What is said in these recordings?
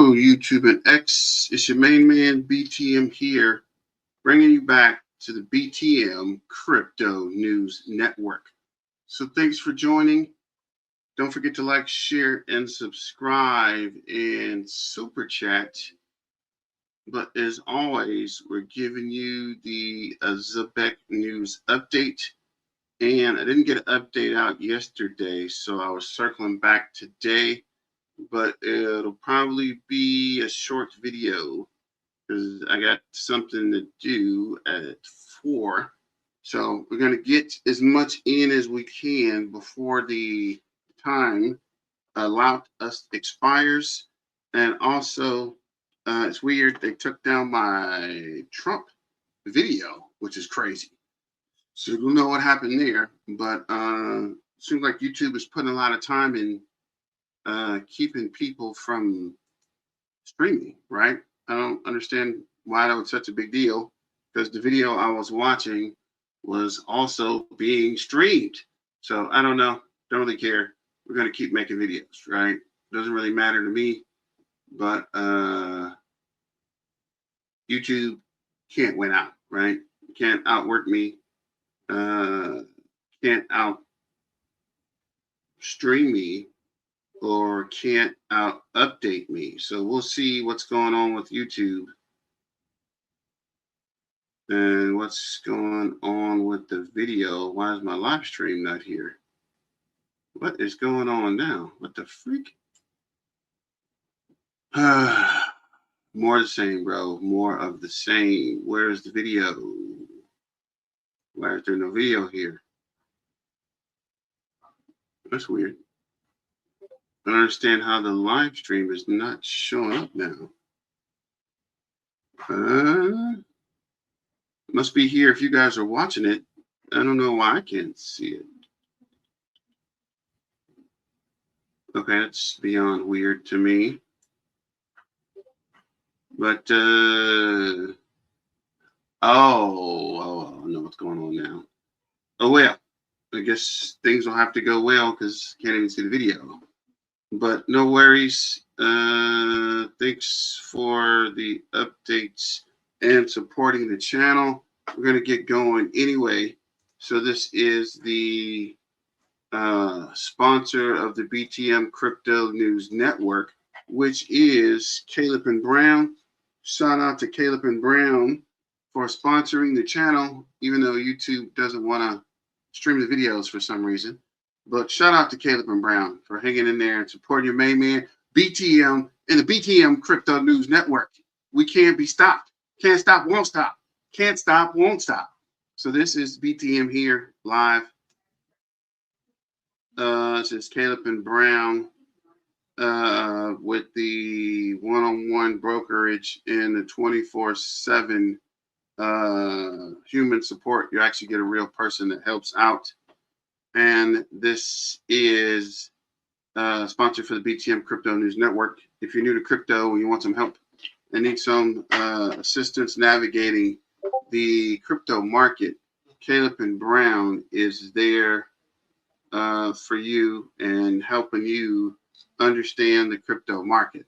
Hello, YouTube and X. It's your main man, BTM here, bringing you back to the BTM Crypto News Network. So thanks for joining. Don't forget to like, share, and subscribe and super chat. But as always, we're giving you the Zebec News update. And I didn't get an update out yesterday, so I was circling back today. But it'll probably be a short video because I got something to do at 4. So we're going to get as much in as we can before the time allowed us expires. And also, it's weird, they took down my Trump video, which is crazy. So we'll know what happened there. But it seems like YouTube is putting a lot of time in keeping people from streaming, right? I don't understand why that was such a big deal, because the video I was watching was also being streamed. So I don't know, don't really care. We're going to keep making videos, right? Doesn't really matter to me, but YouTube can't win out, right? Can't outwork me, can't out stream me, or can't update me. So we'll see what's going on with YouTube and what's going on with the video. Why is my live stream not here? What is going on now? What the freak? More of the same, bro. More of the same. Where's the video? Why is there no video here? That's weird. I don't understand how the live stream is not showing up now. Must be here if you guys are watching it. I don't know why I can't see it. Okay, that's beyond weird to me. But, I know what's going on now. Oh, well, I guess things will have to go well because I can't even see the video. But no worries. Thanks for the updates and supporting the channel. We're going to get going anyway. So this is the sponsor of the BTM Crypto News Network, which is Caleb and Brown. Shout out to Caleb and Brown for sponsoring the channel, even though YouTube doesn't want to stream the videos for some reason. But shout out to Caleb and Brown for hanging in there and supporting your main man, BTM, and the BTM Crypto News Network. We can't be stopped. Can't stop, won't stop. Can't stop, won't stop. So this is BTM here live. This is Caleb and Brown with the one-on-one brokerage and the 24/7 human support. You actually get a real person that helps out. And this is sponsored for the BTM Crypto News Network. If you're new to crypto and you want some help and need some assistance navigating the crypto market, Caleb and Brown is there for you and helping you understand the crypto market.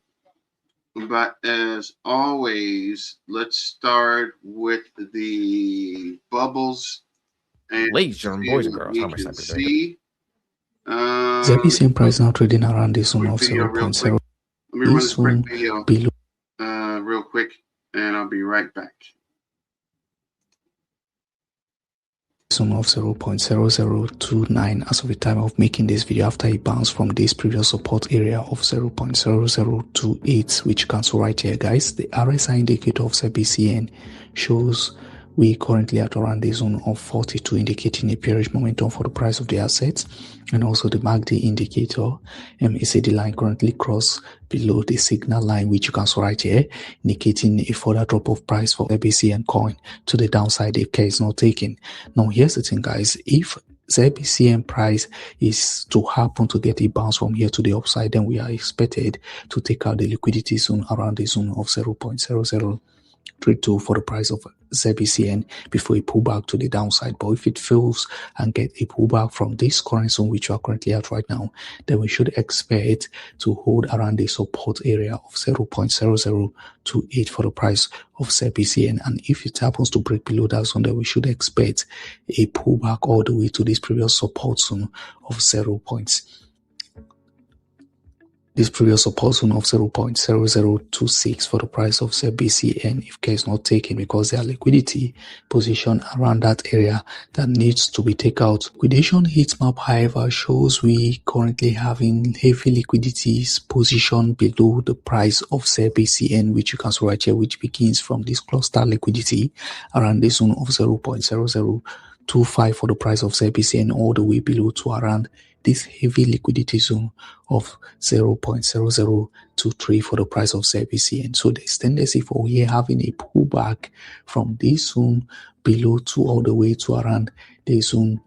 But as always, let's start with the bubbles. Ladies, gentlemen, boys and girls, how much time is it? ZBCN price now trading around the zone of 0.0. Let me run this quick video real quick, and I'll be right back. Zone of 0.0029 as of the time of making this video, after it bounced from this previous support area of 0.0028, which cancel right here, guys. The RSI indicator of ZBCN shows we currently at around the zone of 42, indicating a bearish momentum for the price of the assets. And also the MACD indicator, MACD line currently crossed below the signal line, which you can see right here, indicating a further drop of price for ZBCN coin to the downside if care is not taken. Now here's the thing, guys. If ZBCN price is to happen to get a bounce from here to the upside, then we are expected to take out the liquidity zone around the zone of 0.00 32 for the price of ZBCN before it pull back to the downside. But if it fails and get a pullback from this current zone which we are currently at right now, then we should expect to hold around the support area of 0.0028 for the price of ZBCN. And if it happens to break below that zone, then we should expect a pullback all the way to this previous support zone of 0.0026 for the price of ZBCN if care is not taken, because there are liquidity position around that area that needs to be taken out. Liquidation heat map, however, shows we currently having heavy liquidities position below the price of ZBCN, which you can see right here, which begins from this cluster liquidity around this zone of 0.0025 for the price of ZBCN all the way below to around this heavy liquidity zone of 0.0023 for the price of ZBCN. So there's tendency for here having a pullback from this zone below to all the way to around the zone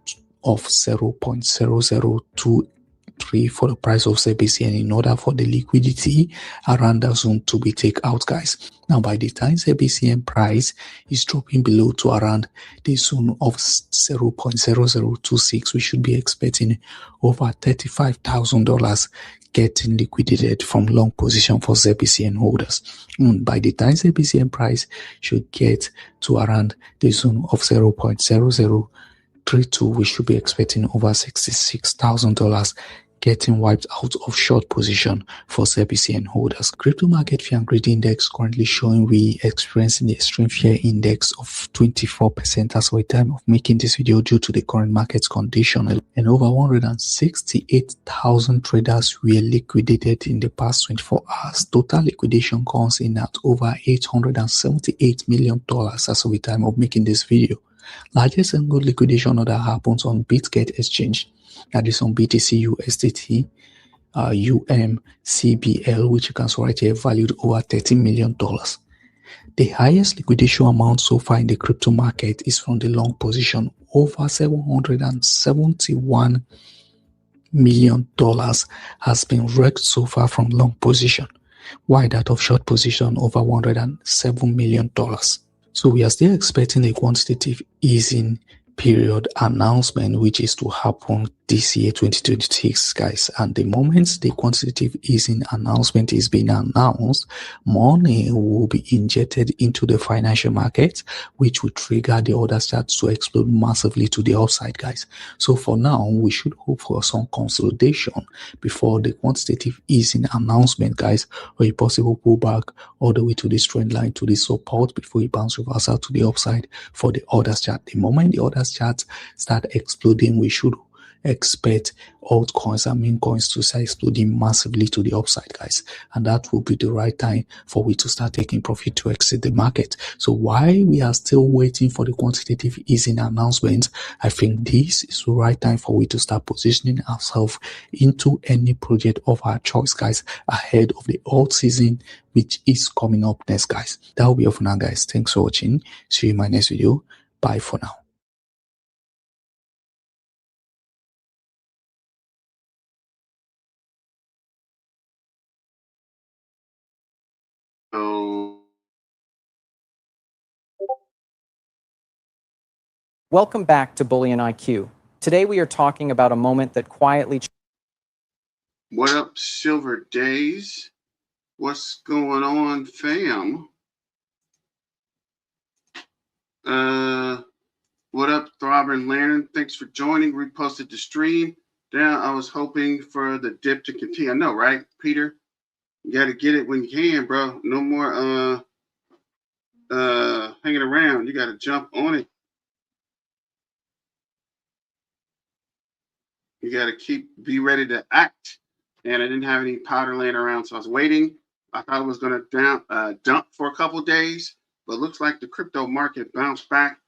of 0.0023 for the price of ZBCN in order for the liquidity around that zone to be taken out, guys. Now, by the time ZBCN price is dropping below to around the zone of 0.0026, we should be expecting over $35,000 getting liquidated from long position for ZBCN holders. By the time ZBCN price should get to around the zone of 0.0032, we should be expecting over $66,000 getting wiped out of short position for ZBCN holders. Crypto market fear and greed index currently showing we experiencing the extreme fear index of 24% as of the time of making this video due to the current market condition, and over 168,000 traders were liquidated in the past 24 hours. Total liquidation comes in at over $878 million as of the time of making this video. Largest single liquidation order happens on Bitget exchange, that is on BTC USDT, CBL, which you can see right here, valued over $13 million. The highest liquidation amount so far in the crypto market is from the long position. Over $771 million has been wrecked so far from long position, while that of short position over $107 million. So we are still expecting a quantitative easing period announcement, which is to happen this year 2026, guys. And the moment the quantitative easing announcement is being announced, money will be injected into the financial market, which will trigger the other charts to explode massively to the upside, guys. So for now, we should hope for some consolidation before the quantitative easing announcement, guys, or a possible pullback all the way to this trend line, to the support, before it bounce reverse out to the upside for the other chart. The moment the other charts start exploding, we should expect altcoins and meme coins to start exploding massively to the upside, guys, and that will be the right time for we to start taking profit to exit the market. So while we are still waiting for the quantitative easing announcement, I think this is the right time for we to start positioning ourselves into any project of our choice, guys, ahead of the alt season, which is coming up next, guys. That will be all for now, guys. Thanks for watching. See you in my next video. Bye for now. Welcome back to Bullion IQ. Today we are talking about a moment that quietly... What up, Silver Days? What's going on, fam? What up, Throbbing Lantern? Thanks for joining. Reposted the stream. Down, I was hoping for the dip to continue. I know, right, Peter? You got to get it when you can, bro. No more hanging around. You got to jump on it. You got to be ready to act. And I didn't have any powder laying around, so I was waiting. I thought it was going to dump for a couple of days, but it looks like the crypto market bounced back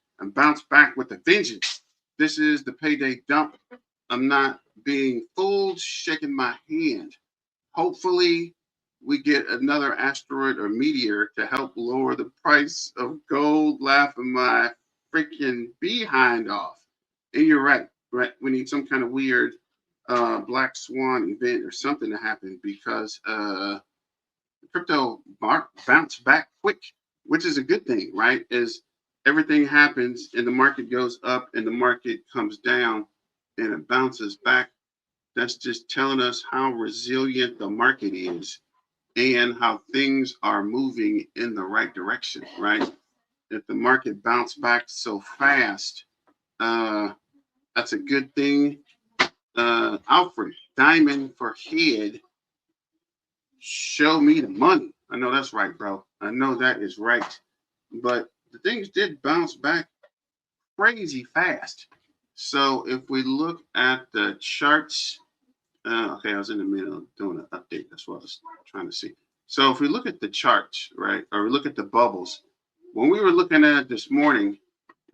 with a vengeance. This is the payday dump. I'm not being fooled, shaking my hand. Hopefully, we get another asteroid or meteor to help lower the price of gold, laughing my freaking behind off. And you're right. We need some kind of weird black swan event or something to happen, because the crypto bounced back quick which is a good thing, right? Is everything happens and the market goes up and the market comes down and it bounces back. That's just telling us how resilient the market is and how things are moving in the right direction, right? If the market bounced back so fast, that's a good thing. Alfred, diamond for head. Show me the money. I know that's right, bro. I know that is right. But the things did bounce back crazy fast. So if we look at the charts, okay, I was in the middle of doing an update. That's what I was trying to see. So if we look at the charts, right, or we look at the bubbles, when we were looking at it this morning,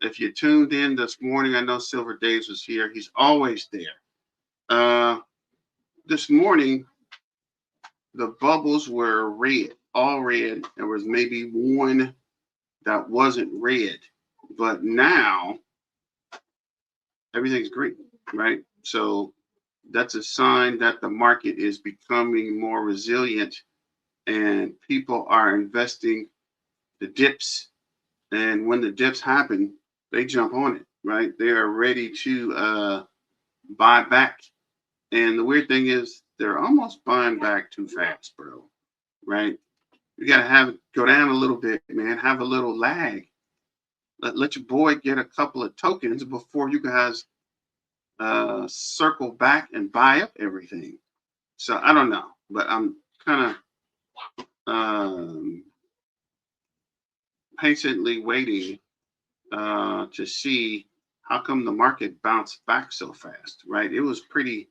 if you tuned in this morning, I know Silver Days was here. He's always there. This morning, the bubbles were red, all red. There was maybe one that wasn't red, but now everything's green, right? So that's a sign that the market is becoming more resilient and people are investing the dips. And when the dips happen, they jump on it, right? They are ready to buy back. And the weird thing is they're almost buying back too fast, bro, right? You got to have it go down a little bit, man. Have a little lag. Let your boy get a couple of tokens before you guys circle back and buy up everything. So I don't know, but I'm kind of patiently waiting to see how come the market bounced back so fast, right? It was pretty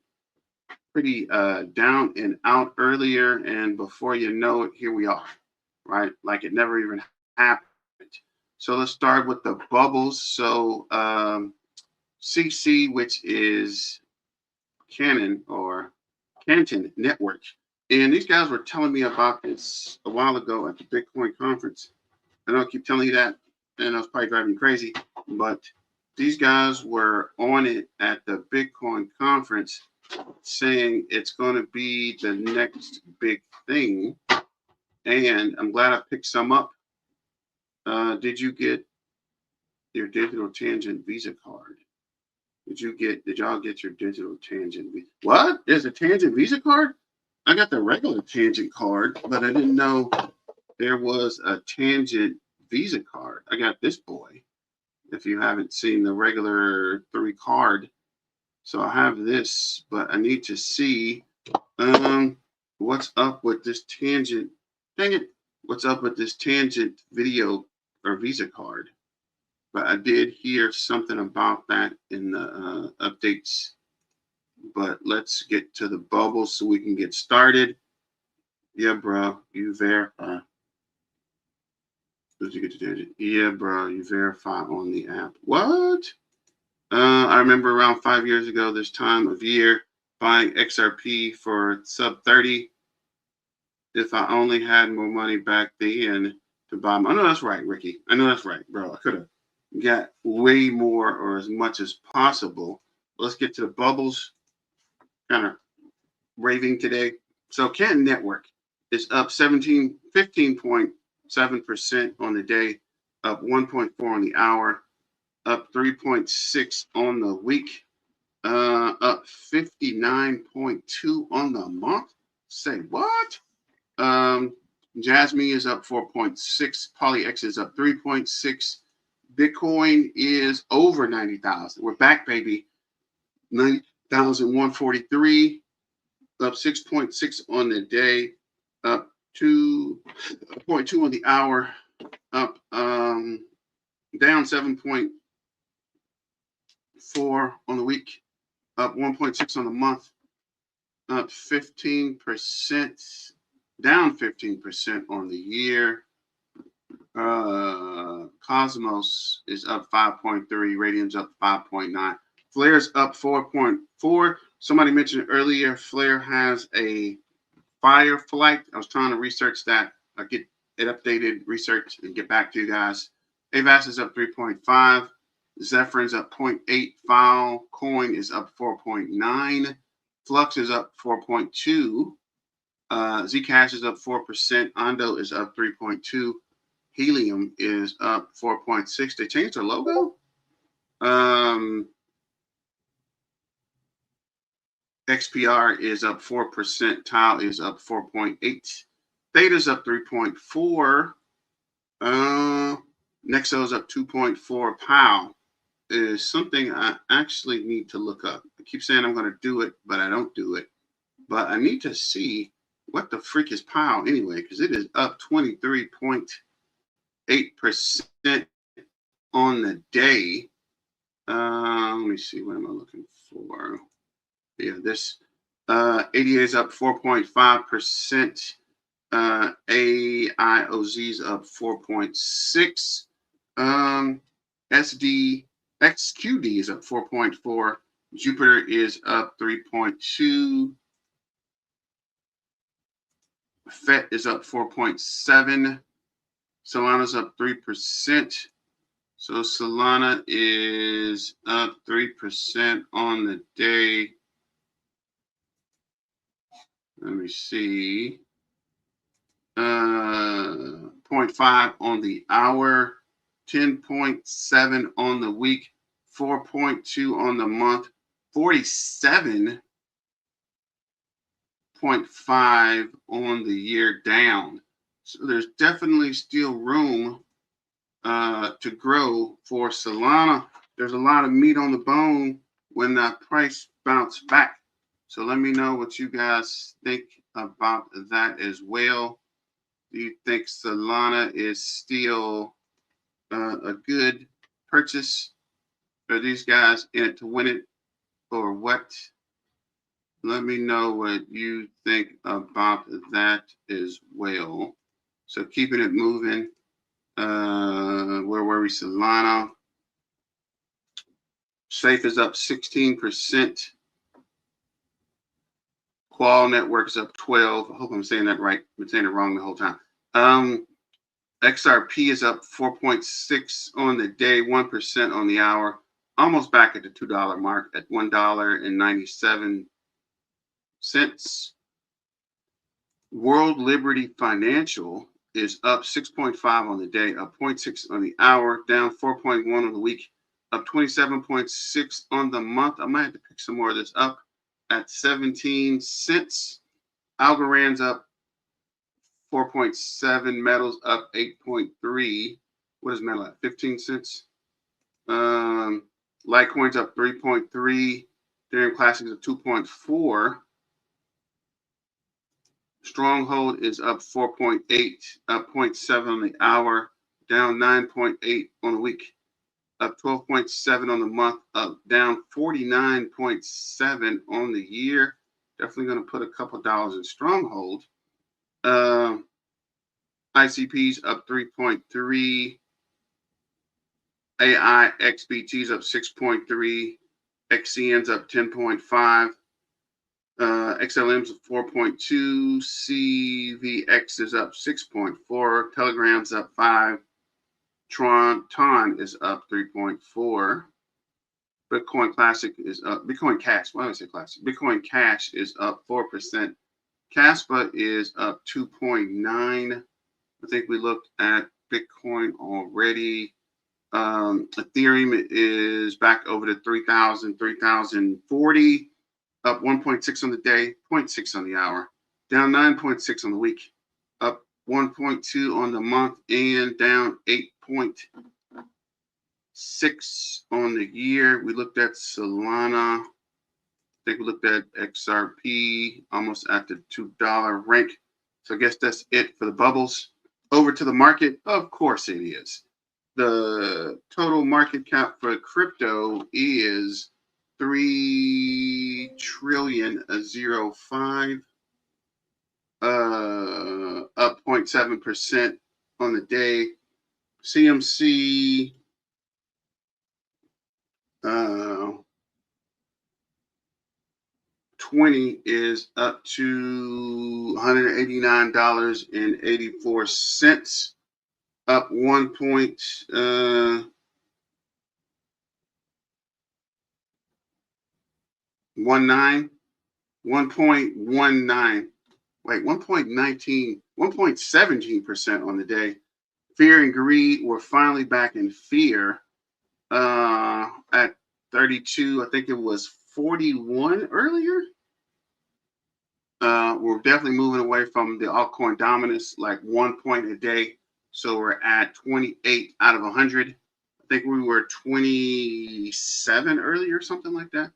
down and out earlier, and before you know it, here we are, right? Like it never even happened. So let's start with the bubbles. So CC, which is Canton Network. And these guys were telling me about this a while ago at the Bitcoin conference. I know I keep telling you that, and I was probably driving you crazy, but these guys were on it at the Bitcoin conference saying it's going to be the next big thing. And I'm glad I picked some up. Did you get your digital tangent Visa card? Did y'all get your digital tangent? What? There's a tangent Visa card? I got the regular tangent card, but I didn't know there was a tangent Visa card. I got this boy. If you haven't seen the regular 3 card, so I have this, but I need to see what's up with this tangent. Dang it! What's up with this tangent video or Visa card? But I did hear something about that in the updates. But let's get to the bubble so we can get started. Yeah, bro, you verify. Did you get the tangent? Yeah, bro, you verify on the app. What? I remember around 5 years ago, this time of year, buying XRP for sub 30. If I only had more money back then to buy them. I know that's right, Ricky. I know that's right, bro. I could have got way more or as much as possible. Let's get to the bubbles. Kind of raving today. So Canton Network is up 15.7% on the day, up 1.4 on the hour, up 3.6 on the week, up 59.2 on the month. Say what? Jasmine is up 4.6. PolyX is up 3.6. Bitcoin is over 90,000. We're back, baby. 90,143. Up 6.6 on the day. Up 2.2 on the hour. Up down 7.4 on the week. Up 1.6 on the month. Up 15%. Down 15% on the year. Cosmos is up 5.3. Radium's up 5.9. Flare's up 4.4. Somebody mentioned earlier, Flare has a fire flight. I was trying to research that. I'll get it updated, research, and get back to you guys. AVAS is up 3.5. Zephyr's up 0.8. Filecoin is up 4.9. Flux is up 4.2. Zcash is up 4%. Ondo is up 3.2. Helium is up 4.6. They changed their logo. XPR is up 4%. Tau is up 4.8. Theta's up 3.4. Nexo is up 2.4. Pow is something I actually need to look up. I keep saying I'm going to do it, but I don't do it. But I need to see what the freak is Pow anyway, because it is up 23.8% on the day. Let me see. What am I looking for? Yeah, this ADA is up 4.5%. AIOZ is up 4.6. XQD is up 4.4. Jupiter is up 3.2. FET is up 4.7. Solana's up 3%. So Solana is up 3% on the day. Let me see. 0.5 on the hour, 10.7 on the week, 4.2 on the month, 47.5 on the year down. So there's definitely still room to grow for Solana. There's a lot of meat on the bone when that price bounce back. So let me know what you guys think about that as well. Do you think Solana is still a good purchase? Are these guys in it to win it or what? Let me know what you think about that as well. So keeping it moving. Where were we? Solana. Safe is up 16%. Qual Network is up 12. I hope I'm saying that right. I've been saying it wrong the whole time. XRP is up 4.6 on the day, 1% on the hour. Almost back at the $2 mark at $1.97. World Liberty Financial is up 6.5 on the day, up 0.6 on the hour, down 4.1 on the week, up 27.6 on the month. I might have to pick some more of this up at 17 cents. Algorand's up 4.7. Metals up 8.3. What is metal at? 15 cents. Litecoin's up 3.3. Ethereum Classics up 2.4. Stronghold is up 4.8, up 0.7 on the hour, down 9.8 on the week, up 12.7 on the month, up down 49.7 on the year. Definitely going to put a couple dollars in Stronghold. ICP's up 3.3. AI XBT's up 6.3. XCN's up 10.5. XLM's 4.2, CVX is up 6.4, Telegram's up 5, Tron is up 3.4, Bitcoin Classic is up, Bitcoin Cash, why did I say Classic? Bitcoin Cash is up 4%, Caspa is up 2.9, I think we looked at Bitcoin already. Ethereum is back over to 3,000, 3,040. Up 1.6 on the day, 0.6 on the hour, down 9.6 on the week, up 1.2 on the month, and down 8.6 on the year. We looked at Solana. I think we looked at XRP, almost at the $2 rank. So I guess that's it for the bubbles. Over to the market. Of course it is. The total market cap for crypto is 3,000,005, up 0.7% on the day. CMC 20 is up to $189.84, up 1.19. Wait, 1.19, 1.17% on the day. Fear and greed were finally back in fear at 32. I think it was 41 earlier. We're definitely moving away from the altcoin dominance, like 1 point a day. So we're at 28 out of 100. I think we were 27 earlier, something like that.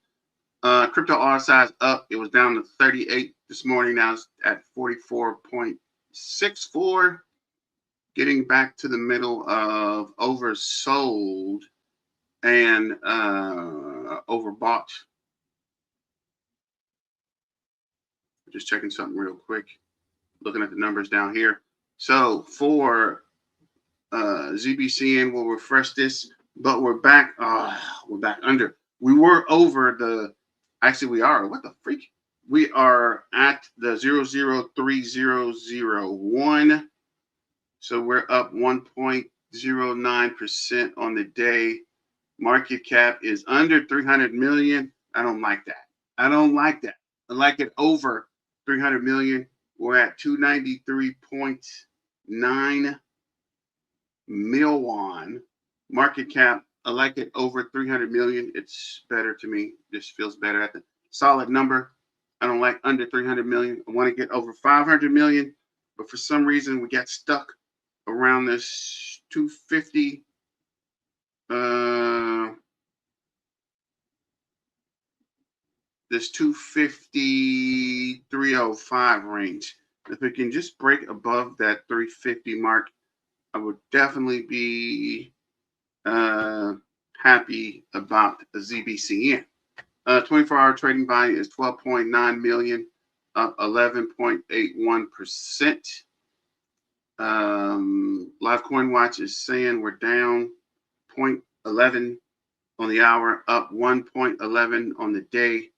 Crypto RSI is up. It was down to 38 this morning. Now it's at 44.64. Getting back to the middle of oversold and overbought. Just checking something real quick. Looking at the numbers down here. So for ZBCN, we'll refresh this, but we're back. We're back under. We were over the. Actually, we are. What the freak? We are at the 0.03001. So we're up 1.09% on the day. Market cap is under 300 million. I don't like that. I don't like that. I like it over 300 million. We're at 293.9 million. Market cap, I like it over 300 million. It's better to me. This feels better at the solid number. I don't like under 300 million. I want to get over 500 million, but for some reason we got stuck around this 250. This 250, 305 range. If we can just break above that 350 mark, I would definitely be happy about the ZBCN. 24-hour trading volume is 12.9 million, up 11.81%. Live Coin Watch is saying we're down 0.11 on the hour, up 1.11 on the day.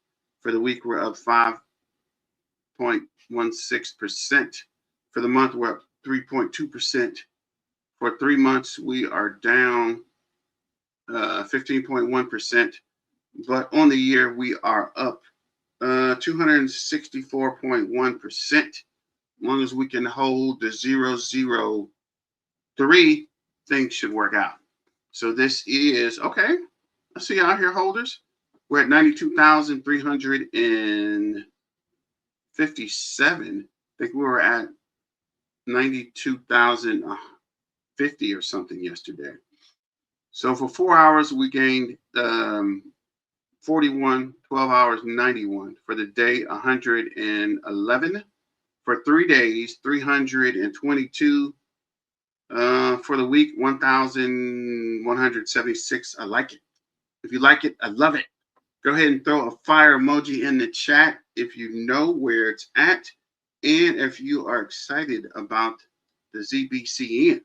For the week, we're up 5.16%. For the month, we're up 3.2%. For 3 months, we are down 15.1%. But on the year, we are up 264.1%. As long as we can hold the 003, things should work out. So this is, okay, let's see out here, holders. We're at 92,357. I think we were at 92,050 or something yesterday. So for 4 hours, we gained 41, 12 hours, 91. For the day, 111. For 3 days, 322. For the week, 1,176. I like it. If you like it, I love it. Go ahead and throw a fire emoji in the chat if you know where it's at and if you are excited about the ZBCN.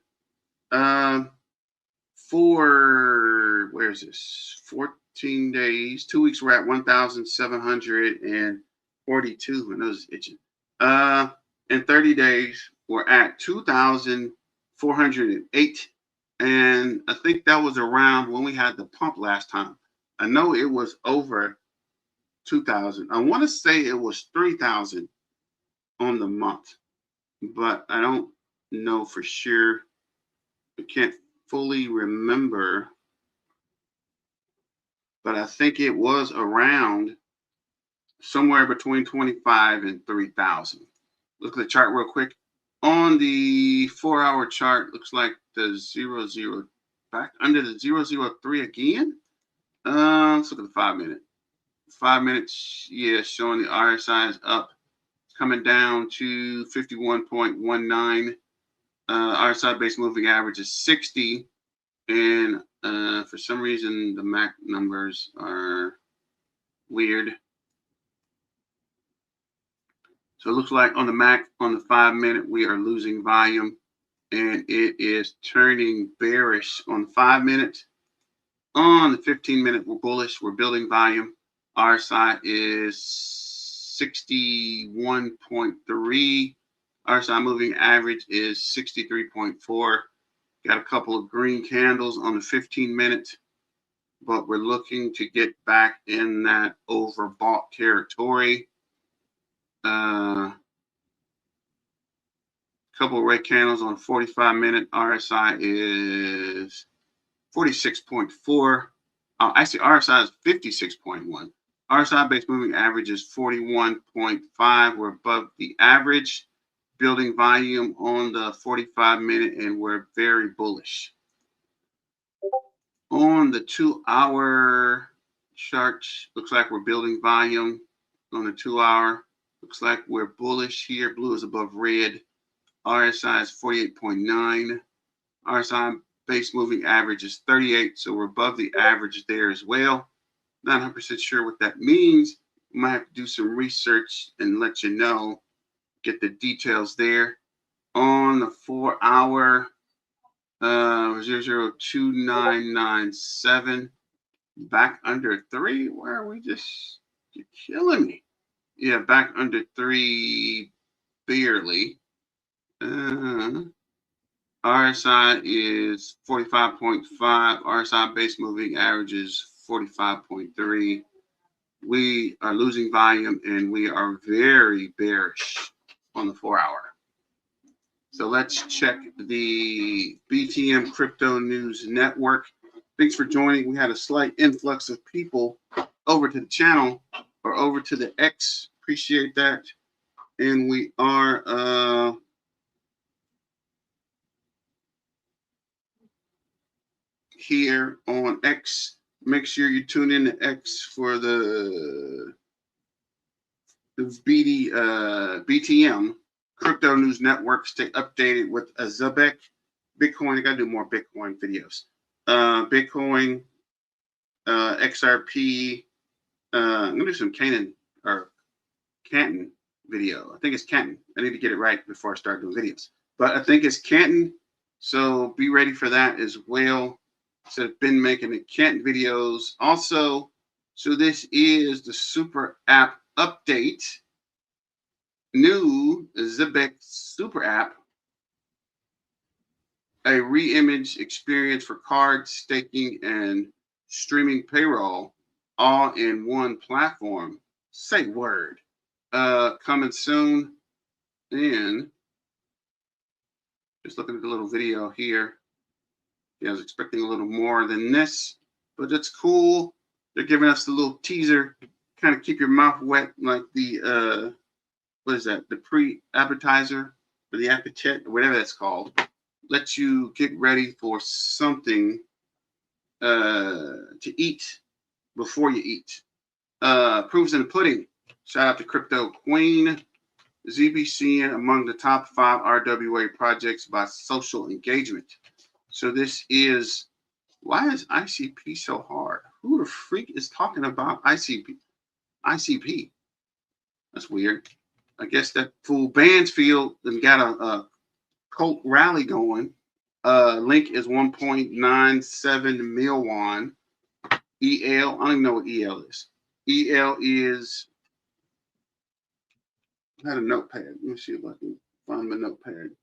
For, where is this? 14 days, 2 weeks, we're at 1,742. My nose is itching. In 30 days, we're at 2,408. And I think that was around when we had the pump last time. I know it was over 2,000. I want to say it was 3,000 on the month, but I don't know for sure. I can't fully remember, but I think it was around somewhere between 25 and 3,000. Look at the chart real quick. On the 4-hour chart, looks like the 00 back under the 003 again. Let's look at the 5 minute. 5 minutes, yeah, showing the RSI is up. It's coming down to 51.19. RSI based moving average is 60. And for some reason, the MAC numbers are weird. So it looks like on the MAC, on the 5 minute, we are losing volume. And it is turning bearish on the 5 minute. On the 15 minute, we're bullish. We're building volume. RSI is 61.3. RSI moving average is 63.4. Got a couple of green candles on the 15 minute, but we're looking to get back in that overbought territory. couple of red candles on 45-minute. RSI is 46.4. Actually, RSI is 56.1. RSI-based moving average is 41.5. We're above the average. Building volume on the 45-minute, and we're very bullish. On the 2-hour chart, looks like we're building volume on the 2-hour. Looks like we're bullish here. Blue is above red. RSI is 48.9. RSI base moving average is 38, so we're above the average there as well. Not 100% sure what that means. We might have to do some research and let you know. Get the details there. On the 4-hour, 002997, back under 3. Where are we? Just, you're killing me. Yeah, back under 3 barely. RSI is 45.5. RSI base moving average is 45.3. We are losing volume, and we are very bearish on the 4-hour. So let's check the BTM Crypto News Network. Thanks for joining. We had a slight influx of people over to the channel or over to the X. Appreciate that. And we are here on X. Make sure you tune in to X for the BTM Crypto News Network. Stay updated with Zebec, Bitcoin. I gotta do more Bitcoin videos. Bitcoin, XRP. I'm gonna do some Canton video. I think it's Canton. I need to get it right before I start doing videos. But I think it's Canton, so be ready for that as well. So I've been making the Canton videos also. So this is the Super App update. New Zebec Super App, a re-image experience for cards, staking, and streaming payroll, all in one platform. Say word. Coming soon. And just looking at the little video here. Yeah, I was expecting a little more than this, but it's cool. They're giving us a little teaser. Kind of keep your mouth wet, like the what is that? The pre-appetizer or the appetite, or whatever that's called. Let you get ready for something to eat before you eat. Proofs in the pudding. Shout out to Crypto Queen. ZBCN among the top 5 RWA projects by social engagement. So this is, why is ICP so hard? Who the freak is talking about ICP? ICP. That's weird. I guess that fool Bansfield and got a cult rally going. Link is 1.97 mil won. EL, I don't even know what EL is. EL is, I had a notepad. Let me see if I can find my notepad.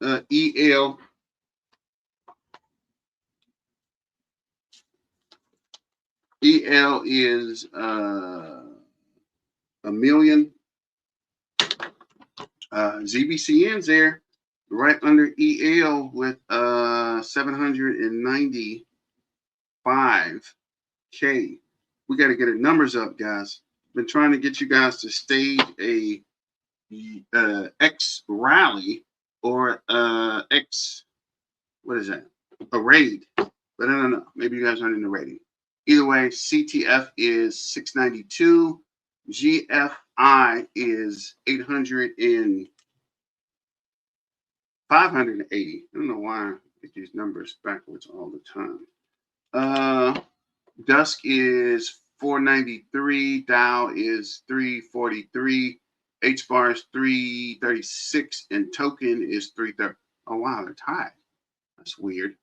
EL is a million. ZBCN's there right under EL with 795K. We got to get our numbers up, guys. Been trying to get you guys to stage a X rally or X, what is that? A raid. But I don't know. Maybe you guys aren't in the rating. Either way, CTF is 692. GFI is 580. I don't know why I get these numbers backwards all the time. Dusk is 493. Dow is 343. H-bar is 336. And token is 330. Oh, wow, they're tied. That's weird.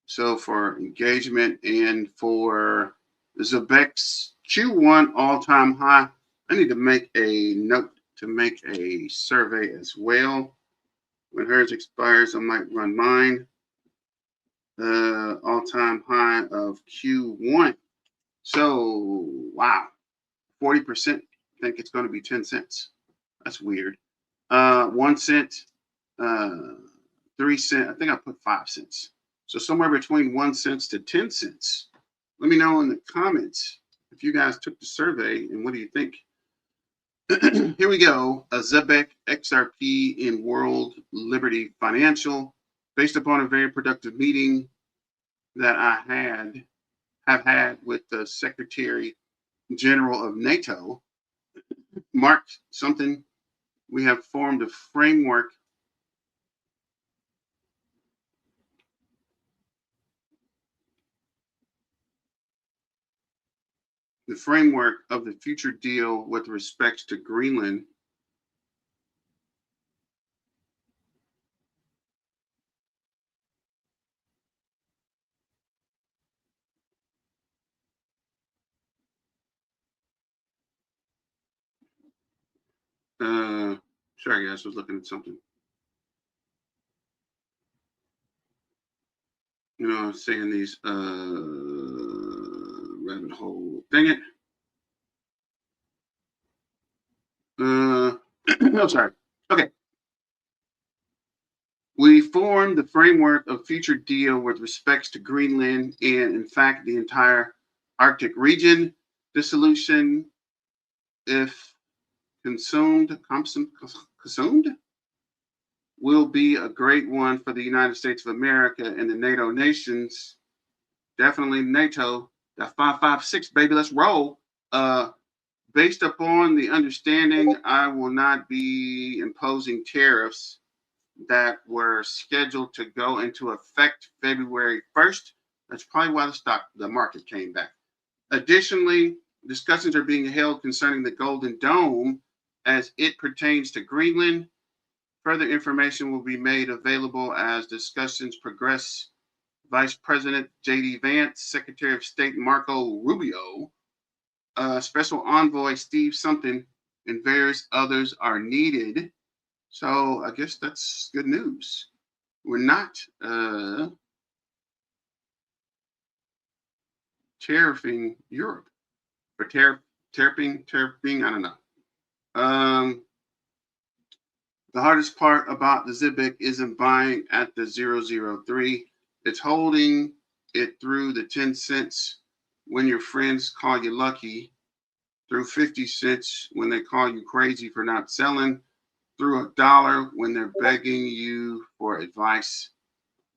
So for engagement and for Zebec's Q1 all-time high, I need to make a note to make a survey as well. When hers expires, I might run mine. All-time high of Q1. So, wow, 40% think it's going to be 10 cents. That's weird. 1 cent, 3 cents. I think I put 5 cents. So somewhere between 1 cent to 10 cents. Let me know in the comments if you guys took the survey and what do you think? Here we go. A Zebec XRP in World Liberty Financial, based upon a very productive meeting that I have had with the Secretary General of NATO, Mark something. We have formed a framework of the future deal with respect to Greenland. Sorry guys, I was looking at something. You know, I'm saying these rabbit hole. Dang it. No, sorry. Okay. We formed the framework of future deal with respects to Greenland and, in fact, the entire Arctic region. The solution, if consumed, will be a great one for the United States of America and the NATO nations. Definitely NATO. That 556, baby. Let's roll. Based upon the understanding, I will not be imposing tariffs that were scheduled to go into effect February 1st. That's probably why the market came back. Additionally, discussions are being held concerning the Golden Dome as it pertains to Greenland. Further information will be made available as discussions progress. Vice President J.D. Vance, Secretary of State Marco Rubio, Special Envoy Steve something, and various others are needed. So I guess that's good news. We're not tariffing Europe. For tariffing, I don't know. The hardest part about the Zebec isn't buying at the 003. It's holding it through the 10 cents when your friends call you lucky, through 50 cents when they call you crazy for not selling, through $1 when they're begging you for advice.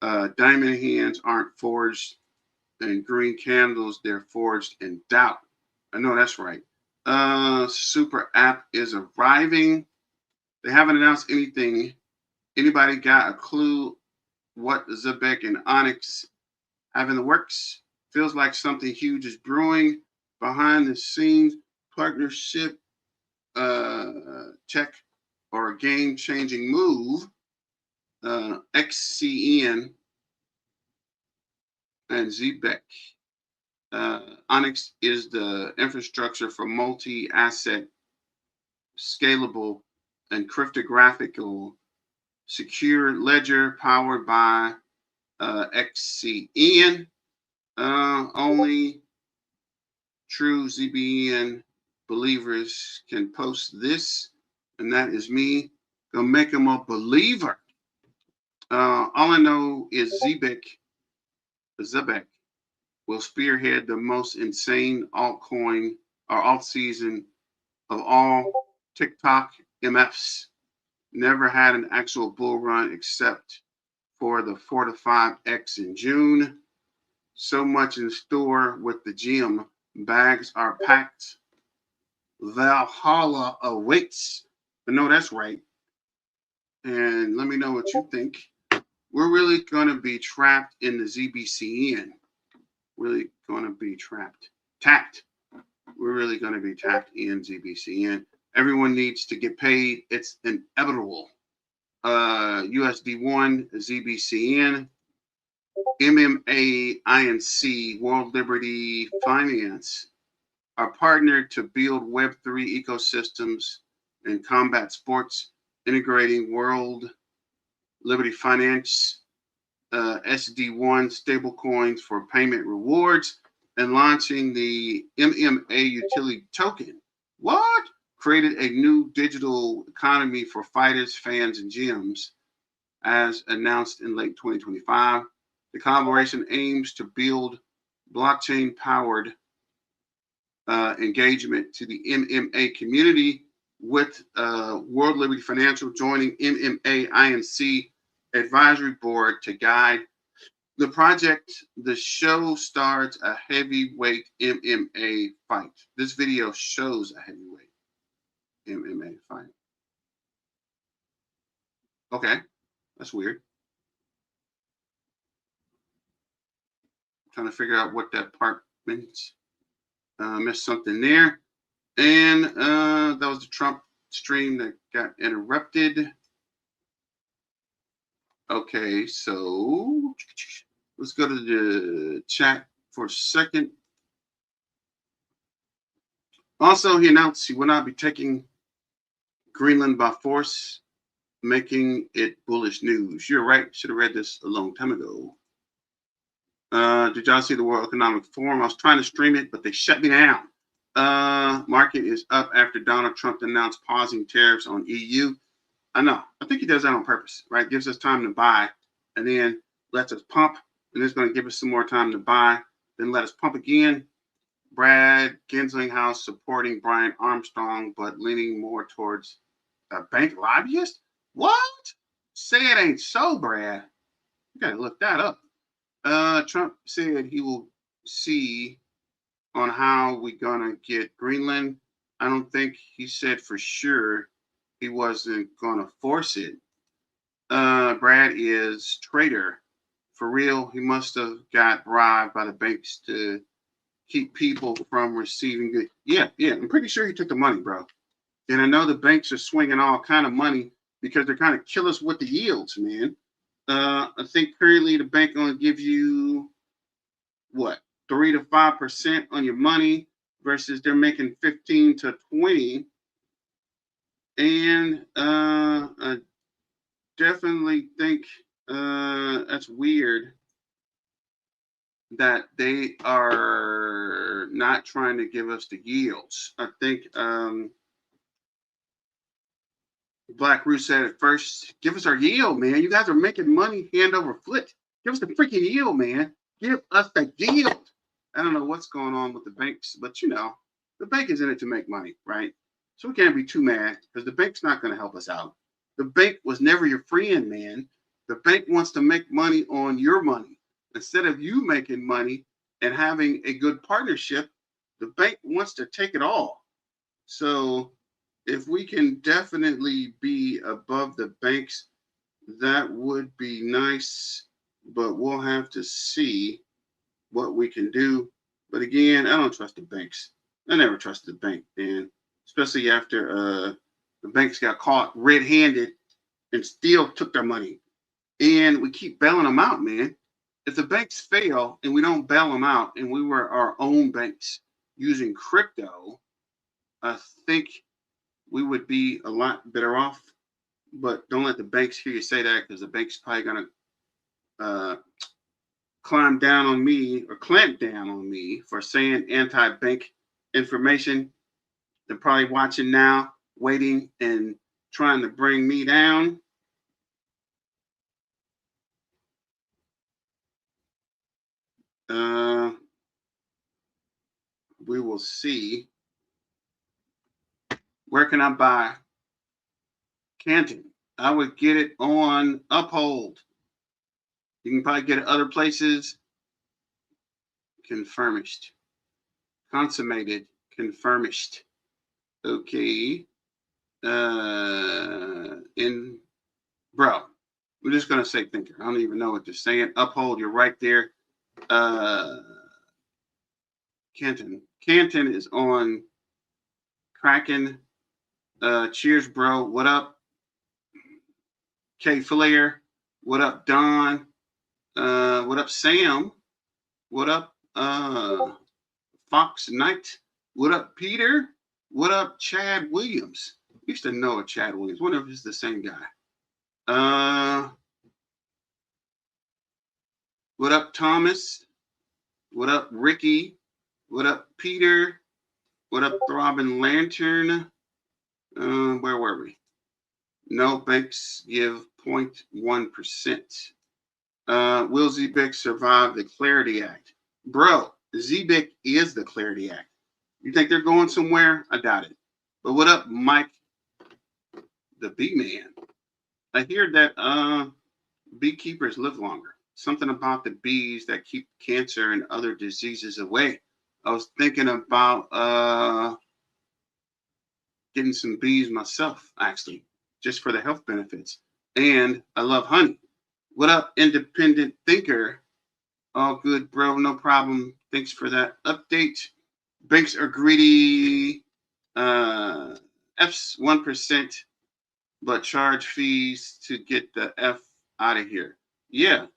Diamond hands aren't forged in green candles, they're forged in doubt. I know that's right. Super App is arriving. They haven't announced anything. Anybody got a clue what Zebec and Onyx have in the works? Feels like something huge is brewing behind the scenes. Partnership, tech, or a game-changing move. XCN and Zebec. Onyx is the infrastructure for multi-asset, scalable, and cryptographical secure ledger powered by XCN. Only true ZBN believers can post this, and that is me. Gonna make them a believer. All I know is Zebec will spearhead the most insane altcoin or alt season of all. TikTok MFs never had an actual bull run except for the 4 to 5x in June. So much in store with the gym. Bags are packed. Valhalla awaits. But no, that's right. And let me know what you think. We're really going to be trapped in the ZBCN. Really going to be tapped. We're really going to be tapped in ZBCN. Everyone needs to get paid. It's inevitable. USD1, ZBCN, MMA, INC, World Liberty Finance are partnered to build Web3 ecosystems and combat sports, integrating World Liberty Finance, SD1 stablecoins for payment rewards, and launching the MMA utility token. What? created a new digital economy for fighters, fans, and gyms, as announced in late 2025. The collaboration aims to build blockchain-powered engagement to the MMA community, with World Liberty Financial joining MMA INC advisory board to guide the project. The show starts a heavyweight MMA fight. This video shows a heavyweight MMA fight. Okay, that's weird. Trying to figure out what that part means. Missed something there. And that was the Trump stream that got interrupted. Okay, so let's go to the chat for a second. Also, he announced he will not be taking Greenland by force, making it bullish news. You're right. Should have read this a long time ago. Did y'all see the World Economic Forum? I was trying to stream it, but they shut me down. Market is up after Donald Trump announced pausing tariffs on EU. I know. I think he does that on purpose, right? Gives us time to buy and then lets us pump. And it's going to give us some more time to buy, then let us pump again. Brad Genslinghouse supporting Brian Armstrong, but leaning more towards a bank lobbyist? What? Say it ain't so, Brad. You got to look that up. Trump said he will see on how we're going to get Greenland. I don't think he said for sure he wasn't going to force it. Brad is traitor. For real, he must have got bribed by the banks to keep people from receiving good. Yeah, I'm pretty sure he took the money, bro. And I know the banks are swinging all kind of money because they're kind of kill us with the yields, man. I think currently the bank only give you what, 3 to 5% on your money versus they're making 15 to 20. And I definitely think that's weird that they are not trying to give us the yields. I think Black Root said at first, give us our yield, man. You guys are making money hand over foot. Give us the freaking yield, man. Give us the yield. I don't know what's going on with the banks, but you know, the bank is in it to make money, right? So we can't be too mad because the bank's not going to help us out. The bank was never your friend, man. The bank wants to make money on your money. Instead of you making money and having a good partnership, the bank wants to take it all. So if we can definitely be above the banks, that would be nice, but we'll have to see what we can do. But again, I don't trust the banks. I never trusted the bank, man, especially after the banks got caught red-handed and still took their money. And we keep bailing them out, man. If the banks fail and we don't bail them out and we were our own banks using crypto, I think we would be a lot better off. But don't let the banks hear you say that, because the bank's probably going to clamp down on me for saying anti-bank information. They're probably watching now, waiting and trying to bring me down. We will see. Where can I buy Canton? I would get it on Uphold. You can probably get it other places. Confirmed. Consummated. Confirmed. Okay. And bro, we're just gonna say thinker. I don't even know what they're saying. Uphold, you're right there. Canton is on Kraken. Cheers, bro. What up? K Flair. What up, Don? What up, Sam? What up, Fox Knight? What up, Peter? What up, Chad Williams? Used to know a Chad Williams. Wonder if it's the same guy. What up, Thomas? What up, Ricky? What up, Peter? What up, Throbbing Lantern? Where were we? No, banks give 0.1%. Will Zebec survive the Clarity Act? Bro, Zebec is the Clarity Act. You think they're going somewhere? I doubt it. But what up, Mike, the bee man? I hear that beekeepers live longer. Something about the bees that keep cancer and other diseases away. I was thinking about getting some bees myself, actually, just for the health benefits. And I love honey. What up, independent thinker? All good, bro. No problem. Thanks for that update. Banks are greedy. F's 1%, but charge fees to get the F out of here. Yeah.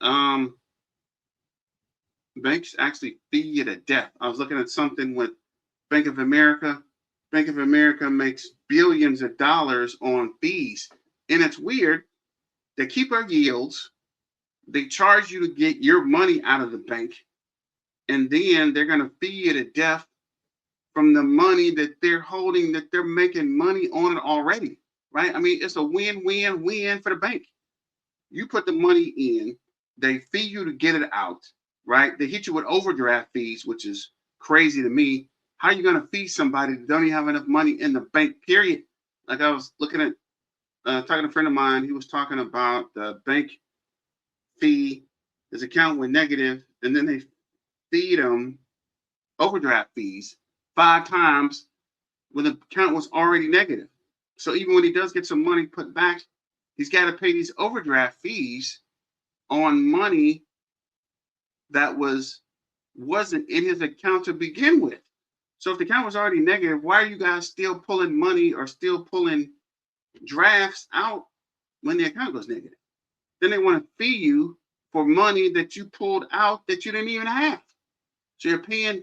Banks actually fee you to death. I was looking at something with Bank of America. Bank of America makes billions of dollars on fees. And it's weird. They keep our yields. They charge you to get your money out of the bank. And then they're going to fee you to death from the money that they're holding, that they're making money on it already, right? I mean, it's a win-win-win for the bank. You put the money in, they fee you to get it out, right? They hit you with overdraft fees, which is crazy to me. How are you going to fee somebody that don't even have enough money in the bank, period? Like I was looking at, talking to a friend of mine, he was talking about the bank fee. His account went negative, and then they feed him overdraft fees 5 times when the account was already negative. So even when he does get some money put back, he's got to pay these overdraft fees on money that wasn't in his account to begin with. So if the account was already negative, why are you guys still pulling money or still pulling drafts out when the account goes negative? Then they want to fee you for money that you pulled out that you didn't even have. So you're paying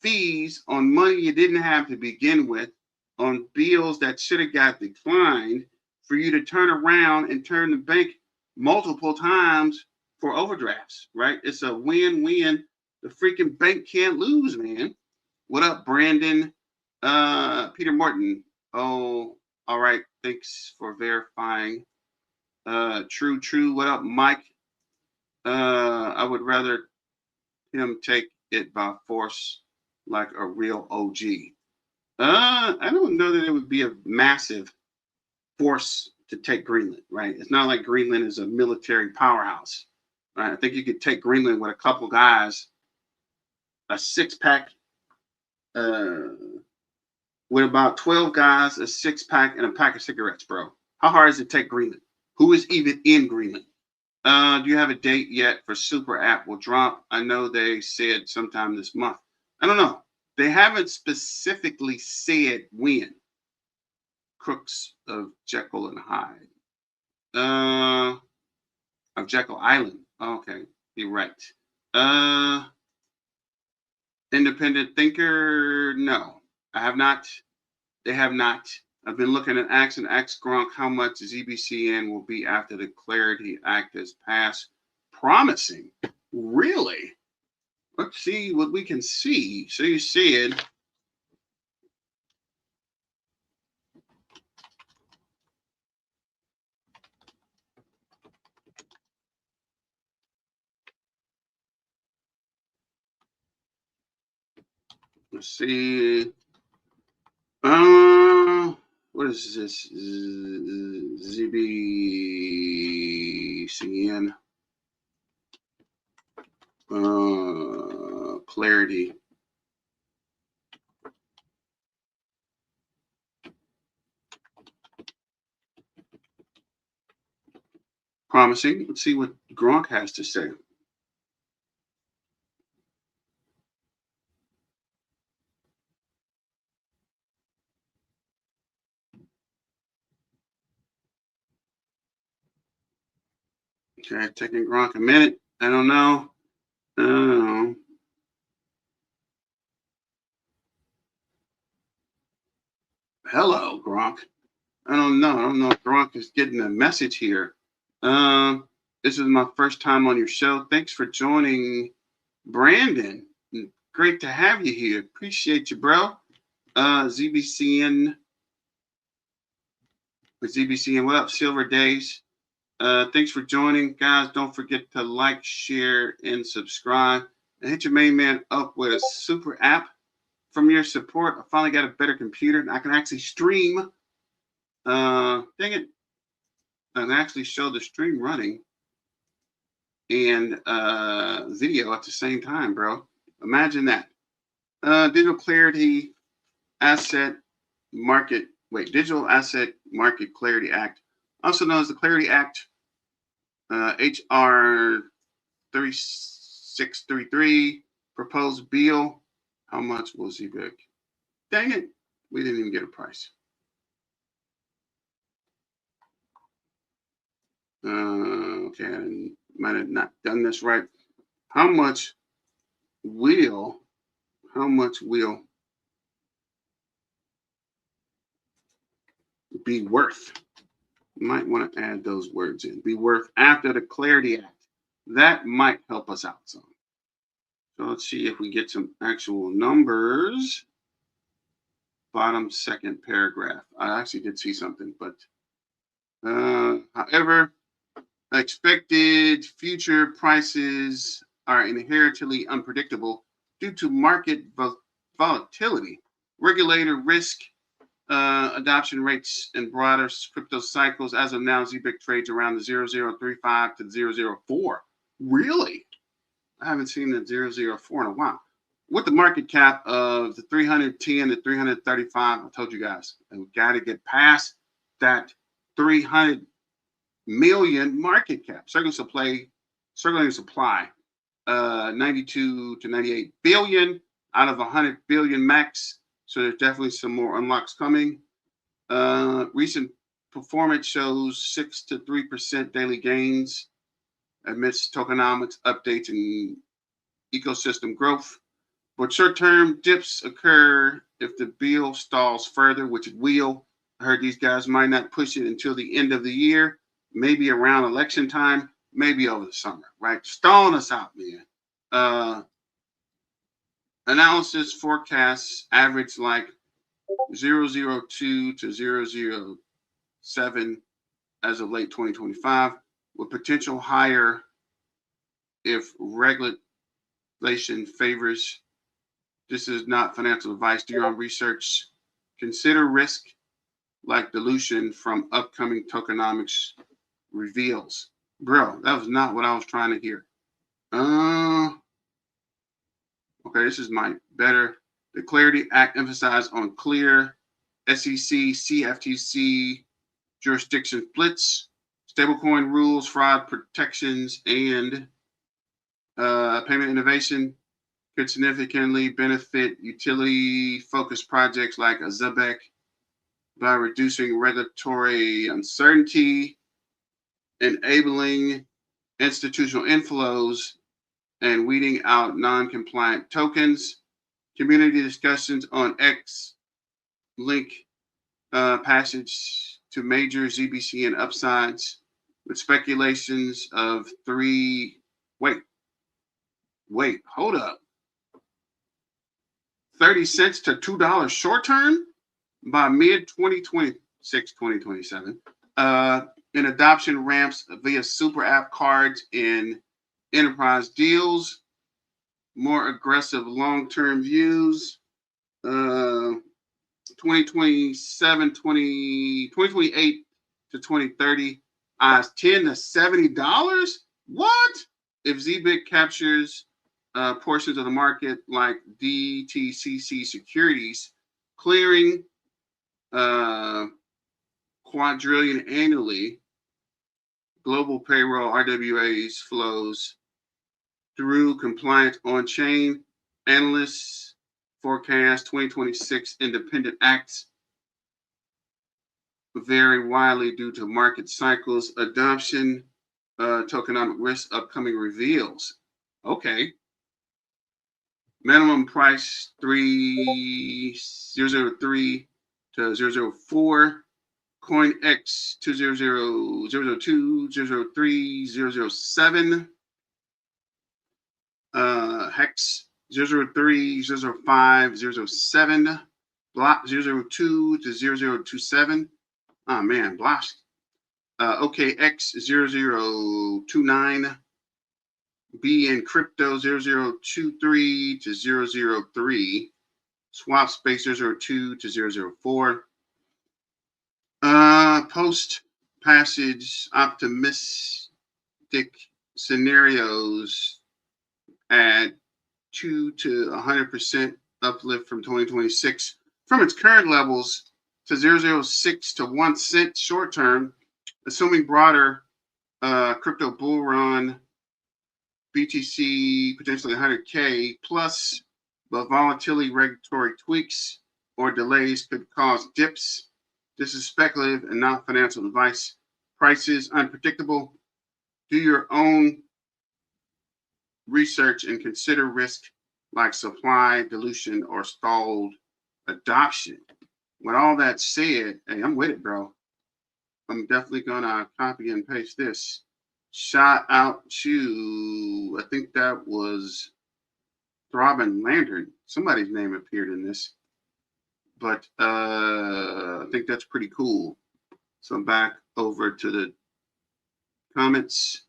fees on money you didn't have to begin with, on bills that should have got declined, for you to turn around and turn the bank multiple times for overdrafts, right? It's a win-win. The freaking bank can't lose, man. What up, Brandon? Peter Morton. Oh, all right. Thanks for verifying. True. What up, Mike? I would rather him take it by force like a real OG. I don't know that it would be a massive force to take Greenland, right? It's not like Greenland is a military powerhouse, right? I think you could take Greenland with a couple guys, a 6-pack, with about 12 guys, a 6-pack, and a pack of cigarettes, bro. How hard is it to take Greenland? Who is even in Greenland? Do you have a date yet for Super App will drop? I know they said sometime this month. I don't know. They haven't specifically said when. Crooks of Jekyll and Hyde. Of Jekyll Island. Okay, you're right. Independent thinker, no. I have not. They have not. I've been looking at Axe and Axe Gronk, how much ZBCN will be after the Clarity Act is passed. Promising. Really? Let's see what we can see. So you said, let's see. What is this? ZBCN. Clarity. Promising. Let's see what Gronk has to say. Okay, taking Gronk a minute. I don't know. Hello, Gronk. I don't know if Gronk is getting a message here. This is my first time on your show. Thanks for joining, Brandon. Great to have you here. Appreciate you, bro. ZBCN with ZBCN. What up, Silver Days? Thanks for joining, guys. Don't forget to like, share, and subscribe. And hit your main man up with a super app. From your support, I finally got a better computer and I can actually stream. Dang it. I can actually show the stream running and video at the same time, bro. Imagine that. Digital Clarity Asset Market, Digital Asset Market Clarity Act, also known as the Clarity Act, HR 3633, proposed bill. How much will Zebec? Dang it, we didn't even get a price. Okay, I might have not done this right. How much will be worth? You might want to add those words in. Be worth after the Clarity Act. That might help us out some. So let's see if we get some actual numbers. Bottom second paragraph. I actually did see something, but however, expected future prices are inherently unpredictable due to market volatility, regulator risk, adoption rates, and broader crypto cycles. As of now, Zebec trades around the 0035 to 004. Really? I haven't seen the 004 in a while. With the market cap of the 310 to 335, I told you guys, we got to get past that 300 million market cap. Circulating supply, 92 to 98 billion out of 100 billion max. So there's definitely some more unlocks coming. Recent performance shows 6 to 3% daily gains amidst tokenomics updates and ecosystem growth. But short-term dips occur if the bill stalls further, which it will. I heard these guys might not push it until the end of the year, maybe around election time, maybe over the summer, right? Stalling us out, man. Analysis forecasts average like 002 to 007 as of late 2025, with potential higher if regulation favors. This is not financial advice. Do your own research. Consider risk like dilution from upcoming tokenomics reveals. Bro, that was not what I was trying to hear. Okay, this is my better. The Clarity Act emphasized on clear SEC, CFTC jurisdiction splits, stablecoin rules, fraud protections, and payment innovation could significantly benefit utility-focused projects like Zebec by reducing regulatory uncertainty, enabling institutional inflows, and weeding out non-compliant tokens. Community discussions on X link passage to major ZBCN upsides with speculations of hold up. 30 cents to $2 short term by mid 2026, 2027. In adoption ramps via Super App cards and enterprise deals, more aggressive long-term views. 2027, 2028 to 2030, eyes $10 to $70. What? If Zebec captures portions of the market like DTCC securities, clearing quadrillion annually, global payroll RWAs flows through compliance on-chain. Analysts forecast 2026 independent acts vary widely due to market cycles, adoption, tokenomic risk, upcoming reveals. Okay. Minimum price 3003 to 004. CoinX 200 002 003 007. Hex 003 005 007. Block 002 to 0027. Oh man, blast. OKX0029, BN Crypto 0023 to 003, Swap Space 002 to 004. Post passage optimistic scenarios at 2 to 100% uplift from 2026 from its current levels to 0.006 to 1 cent short term, assuming broader crypto bull run, BTC potentially 100K plus, but volatility, regulatory tweaks, or delays could cause dips. This is speculative and not financial advice. Prices unpredictable. Do your own research and consider risk like supply dilution or stalled adoption. With all that said, hey, I'm with it, bro. I'm definitely gonna copy and paste this. Shout out to, I think that was Throbbing Lantern. Somebody's name appeared in this, but I think that's pretty cool. So back over to the comments.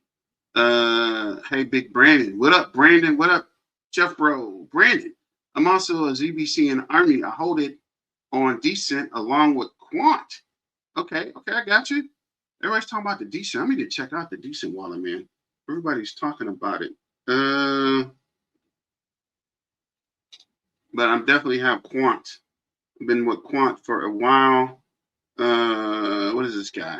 Hey, Big Brandon. What up, Brandon? What up, Jeff Bro? Brandon. I'm also a ZBCN Army. I hold it on Decent along with Quant. Okay, I got you. Everybody's talking about the Decent. I need to check out the Decent wallet, man. Everybody's talking about it. But I definitely have Quant. I've been with Quant for a while. What is this guy?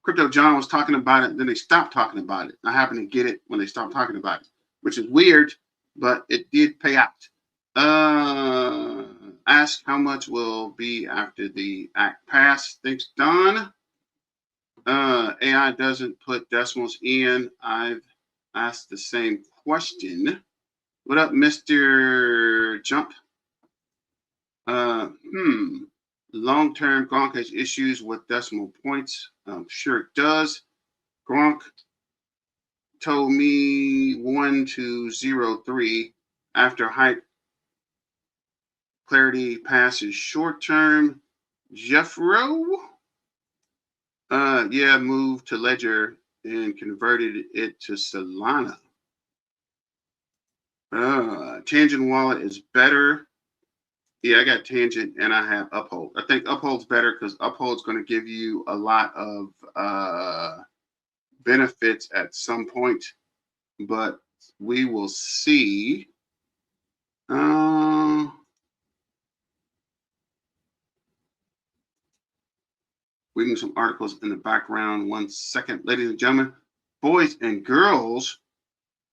Crypto John was talking about it, then they stopped talking about it. I happened to get it when they stopped talking about it, which is weird, but it did pay out. Ask how much will be after the act pass. Thanks, Don. AI doesn't put decimals in. I've asked the same question. What up, Mr. Jump? Long-term Gronk has issues with decimal points. I'm sure it does. Gronk told me 1 to 0.3 after height clarity passes short term. Jeffro, moved to Ledger and converted it to Solana. Tangent wallet is better. Yeah, I got Tangent and I have Uphold. I think Uphold's better because Uphold's going to give you a lot of benefits at some point, but we will see. Reading some articles in the background. 1 second, ladies and gentlemen, boys and girls.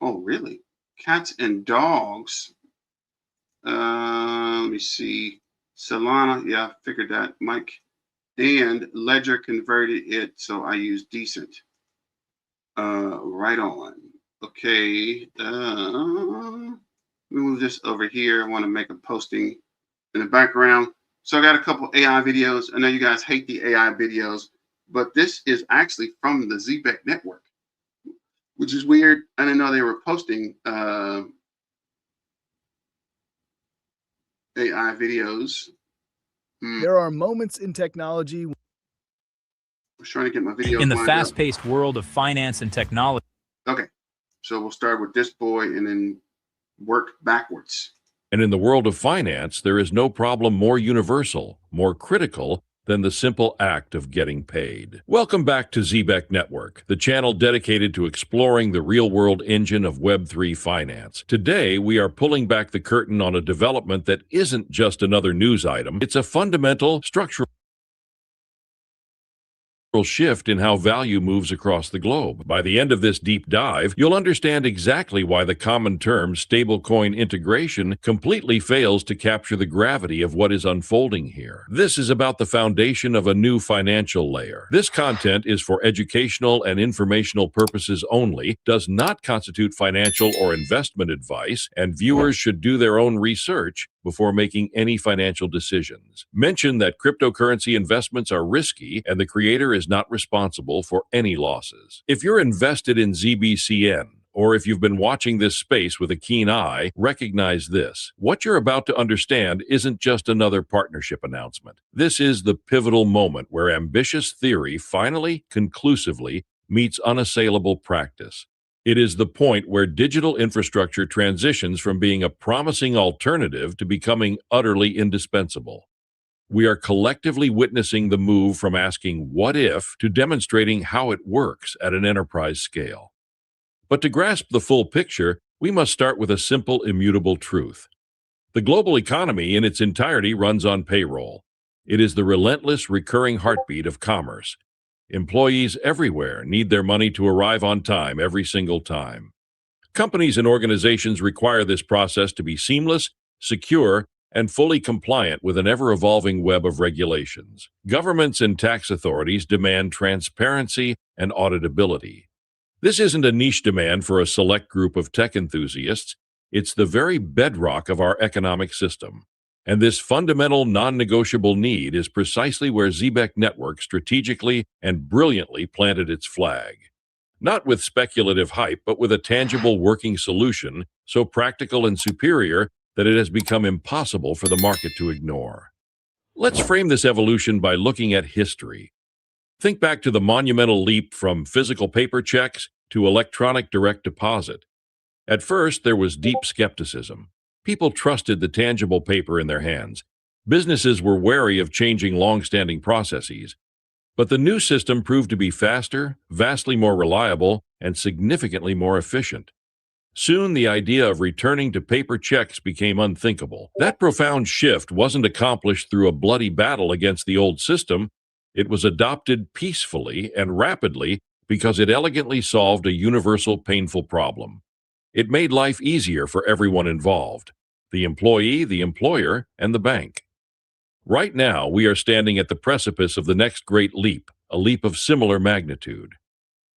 Oh, really? Cats and dogs. Let me see. Solana, yeah, I figured that, Mike. And Ledger converted it, so I use Decent. Right on. Okay. Let me move this over here. I want to make a posting in the background. So I got a couple AI videos. I know you guys hate the AI videos, but this is actually from the Zebec Network, which is weird. I didn't know they were posting AI videos. There are moments in technology. I was trying to get my video in the fast-paced world of finance and technology. Okay, so we'll start with this boy and then work backwards. And in the world of finance, there is no problem more universal, more critical than the simple act of getting paid. Welcome back to Zebec Network, the channel dedicated to exploring the real-world engine of Web3 finance. Today, we are pulling back the curtain on a development that isn't just another news item. It's a fundamental structural shift in how value moves across the globe. By the end of this deep dive, you'll understand exactly why the common term stablecoin integration completely fails to capture the gravity of what is unfolding here. This is about the foundation of a new financial layer. This content is for educational and informational purposes only, does not constitute financial or investment advice, and viewers should do their own research before making any financial decisions. Mention that cryptocurrency investments are risky and the creator is not responsible for any losses. If you're invested in ZBCN or if you've been watching this space with a keen eye, recognize this. What you're about to understand isn't just another partnership announcement. This is the pivotal moment where ambitious theory finally, conclusively, meets unassailable practice. It is the point where digital infrastructure transitions from being a promising alternative to becoming utterly indispensable. We are collectively witnessing the move from asking what if to demonstrating how it works at an enterprise scale. But to grasp the full picture, we must start with a simple, immutable truth. The global economy in its entirety runs on payroll. It is the relentless, recurring heartbeat of commerce. Employees everywhere need their money to arrive on time every single time. Companies and organizations require this process to be seamless, secure, and fully compliant with an ever-evolving web of regulations. Governments and tax authorities demand transparency and auditability. This isn't a niche demand for a select group of tech enthusiasts. It's the very bedrock of our economic system. And this fundamental, non-negotiable need is precisely where Zebec Network strategically and brilliantly planted its flag. Not with speculative hype, but with a tangible working solution so practical and superior that it has become impossible for the market to ignore. Let's frame this evolution by looking at history. Think back to the monumental leap from physical paper checks to electronic direct deposit. At first, there was deep skepticism. People trusted the tangible paper in their hands. Businesses were wary of changing long-standing processes. But the new system proved to be faster, vastly more reliable, and significantly more efficient. Soon, the idea of returning to paper checks became unthinkable. That profound shift wasn't accomplished through a bloody battle against the old system. It was adopted peacefully and rapidly because it elegantly solved a universal, painful problem. It made life easier for everyone involved: the employee, the employer, and the bank. Right now, we are standing at the precipice of the next great leap, a leap of similar magnitude.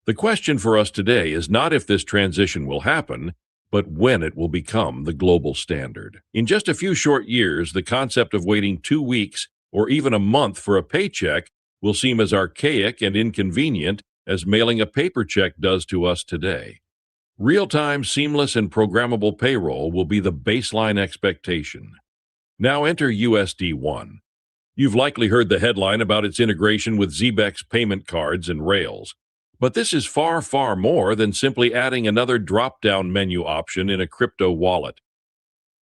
The question for us today is not if this transition will happen, but when it will become the global standard. In just a few short years, the concept of waiting 2 weeks or even a month for a paycheck will seem as archaic and inconvenient as mailing a paper check does to us today. Real-time, seamless, and programmable payroll will be the baseline expectation. Now enter USD1. You've likely heard the headline about its integration with Zebec's payment cards and rails. But this is far, far more than simply adding another drop-down menu option in a crypto wallet.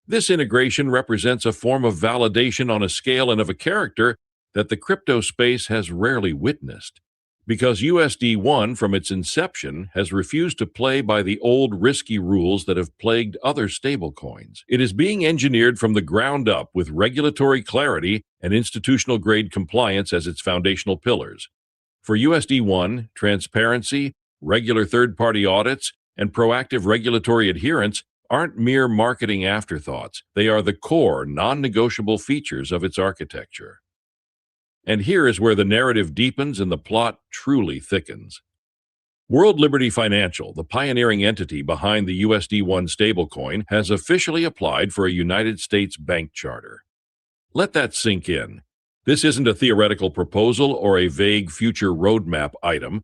This integration represents a form of validation on a scale and of a character that the crypto space has rarely witnessed. Because USD1, from its inception, has refused to play by the old risky rules that have plagued other stablecoins. It is being engineered from the ground up with regulatory clarity and institutional-grade compliance as its foundational pillars. For USD1, transparency, regular third-party audits, and proactive regulatory adherence aren't mere marketing afterthoughts. They are the core, non-negotiable features of its architecture. And here is where the narrative deepens and the plot truly thickens. World Liberty Financial, the pioneering entity behind the USD1 stablecoin, has officially applied for a United States bank charter. Let that sink in. This isn't a theoretical proposal or a vague future roadmap item.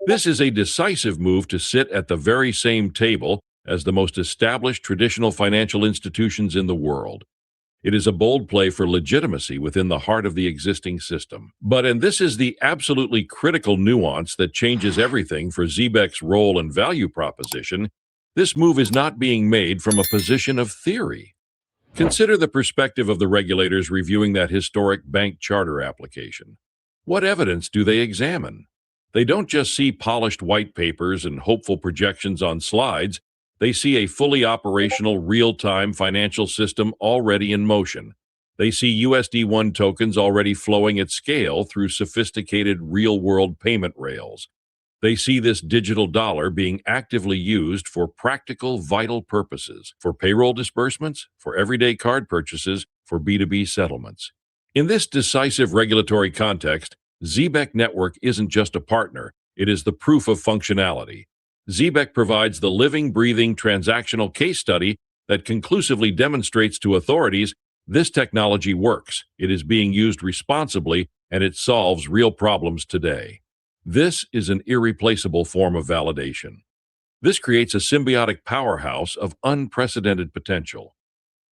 This is a decisive move to sit at the very same table as the most established traditional financial institutions in the world. It is a bold play for legitimacy within the heart of the existing system. But, and this is the absolutely critical nuance that changes everything for Zebec's role and value proposition, this move is not being made from a position of theory. Consider the perspective of the regulators reviewing that historic bank charter application. What evidence do they examine? They don't just see polished white papers and hopeful projections on slides. They see a fully operational, real-time financial system already in motion. They see USD1 tokens already flowing at scale through sophisticated real-world payment rails. They see this digital dollar being actively used for practical, vital purposes, for payroll disbursements, for everyday card purchases, for B2B settlements. In this decisive regulatory context, Zebec Network isn't just a partner, it is the proof of functionality. Zebec provides the living, breathing, transactional case study that conclusively demonstrates to authorities this technology works, it is being used responsibly, and it solves real problems today. This is an irreplaceable form of validation. This creates a symbiotic powerhouse of unprecedented potential.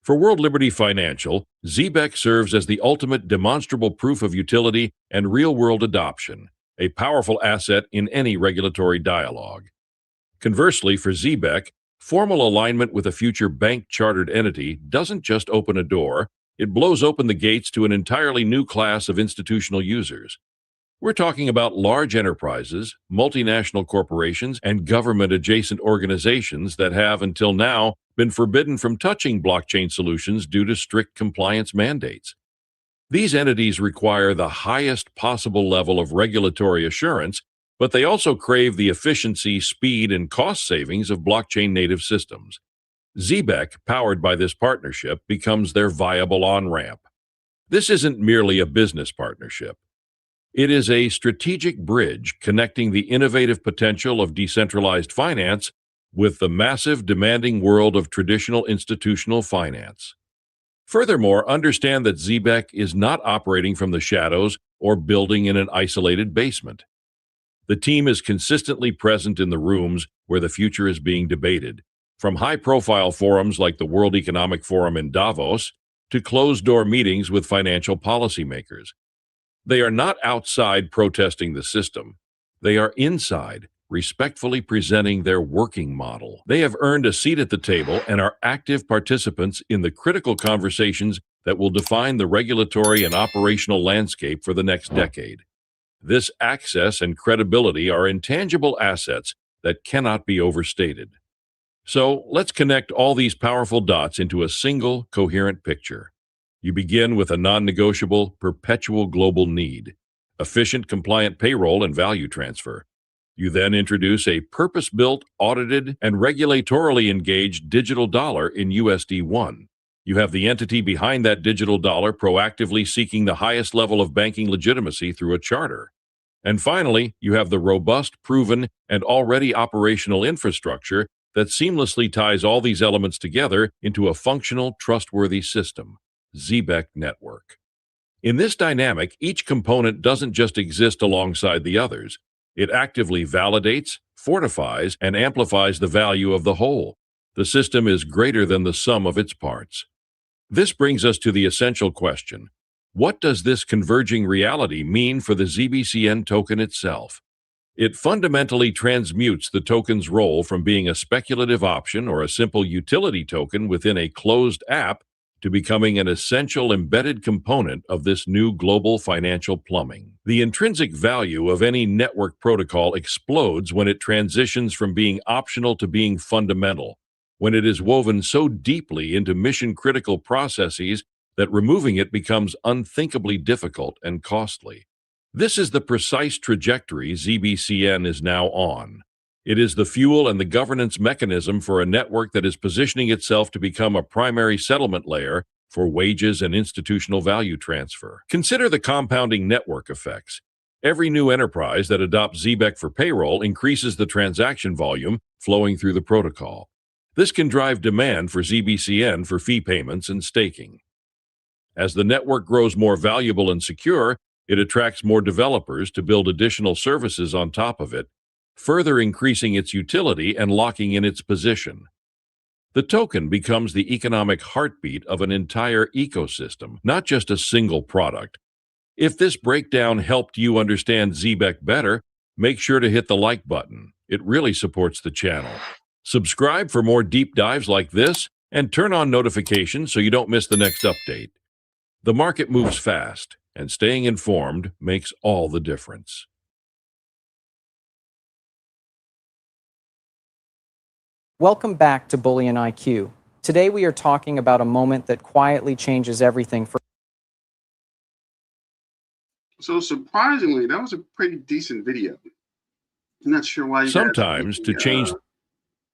For World Liberty Financial, Zebec serves as the ultimate demonstrable proof of utility and real-world adoption, a powerful asset in any regulatory dialogue. Conversely, for Zebec, formal alignment with a future bank-chartered entity doesn't just open a door, it blows open the gates to an entirely new class of institutional users. We're talking about large enterprises, multinational corporations, and government-adjacent organizations that have, until now, been forbidden from touching blockchain solutions due to strict compliance mandates. These entities require the highest possible level of regulatory assurance, but they also crave the efficiency, speed, and cost savings of blockchain-native systems. Zebec, powered by this partnership, becomes their viable on-ramp. This isn't merely a business partnership. It is a strategic bridge connecting the innovative potential of decentralized finance with the massive, demanding world of traditional institutional finance. Furthermore, understand that Zebec is not operating from the shadows or building in an isolated basement. The team is consistently present in the rooms where the future is being debated, from high-profile forums like the World Economic Forum in Davos to closed-door meetings with financial policymakers. They are not outside protesting the system. They are inside, respectfully presenting their working model. They have earned a seat at the table and are active participants in the critical conversations that will define the regulatory and operational landscape for the next decade. This access and credibility are intangible assets that cannot be overstated. So let's connect all these powerful dots into a single, coherent picture. You begin with a non-negotiable, perpetual global need, efficient, compliant payroll and value transfer. You then introduce a purpose-built, audited, and regulatorily engaged digital dollar in USD1. You have the entity behind that digital dollar proactively seeking the highest level of banking legitimacy through a charter. And finally, you have the robust, proven, and already operational infrastructure that seamlessly ties all these elements together into a functional, trustworthy system. Zebec Network. In this dynamic, each component doesn't just exist alongside the others. It actively validates, fortifies, and amplifies the value of the whole. The system is greater than the sum of its parts. This brings us to the essential question. What does this converging reality mean for the ZBCN token itself? It fundamentally transmutes the token's role from being a speculative option or a simple utility token within a closed app to becoming an essential embedded component of this new global financial plumbing. The intrinsic value of any network protocol explodes when it transitions from being optional to being fundamental, when it is woven so deeply into mission-critical processes that removing it becomes unthinkably difficult and costly. This is the precise trajectory ZBCN is now on. It is the fuel and the governance mechanism for a network that is positioning itself to become a primary settlement layer for wages and institutional value transfer. Consider the compounding network effects. Every new enterprise that adopts Zebec for payroll increases the transaction volume flowing through the protocol. This can drive demand for ZBCN for fee payments and staking. As the network grows more valuable and secure, it attracts more developers to build additional services on top of it, further increasing its utility and locking in its position. The token becomes the economic heartbeat of an entire ecosystem, not just a single product. If this breakdown helped you understand Zebec better, make sure to hit the like button. It really supports the channel. Subscribe for more deep dives like this, and turn on notifications so you don't miss the next update. The market moves fast, and staying informed makes all the difference. Welcome back to Bullion IQ. Today we are talking about a moment that quietly changes everything for... So surprisingly, that was a pretty decent video. I'm not sure why you Sometimes guys to change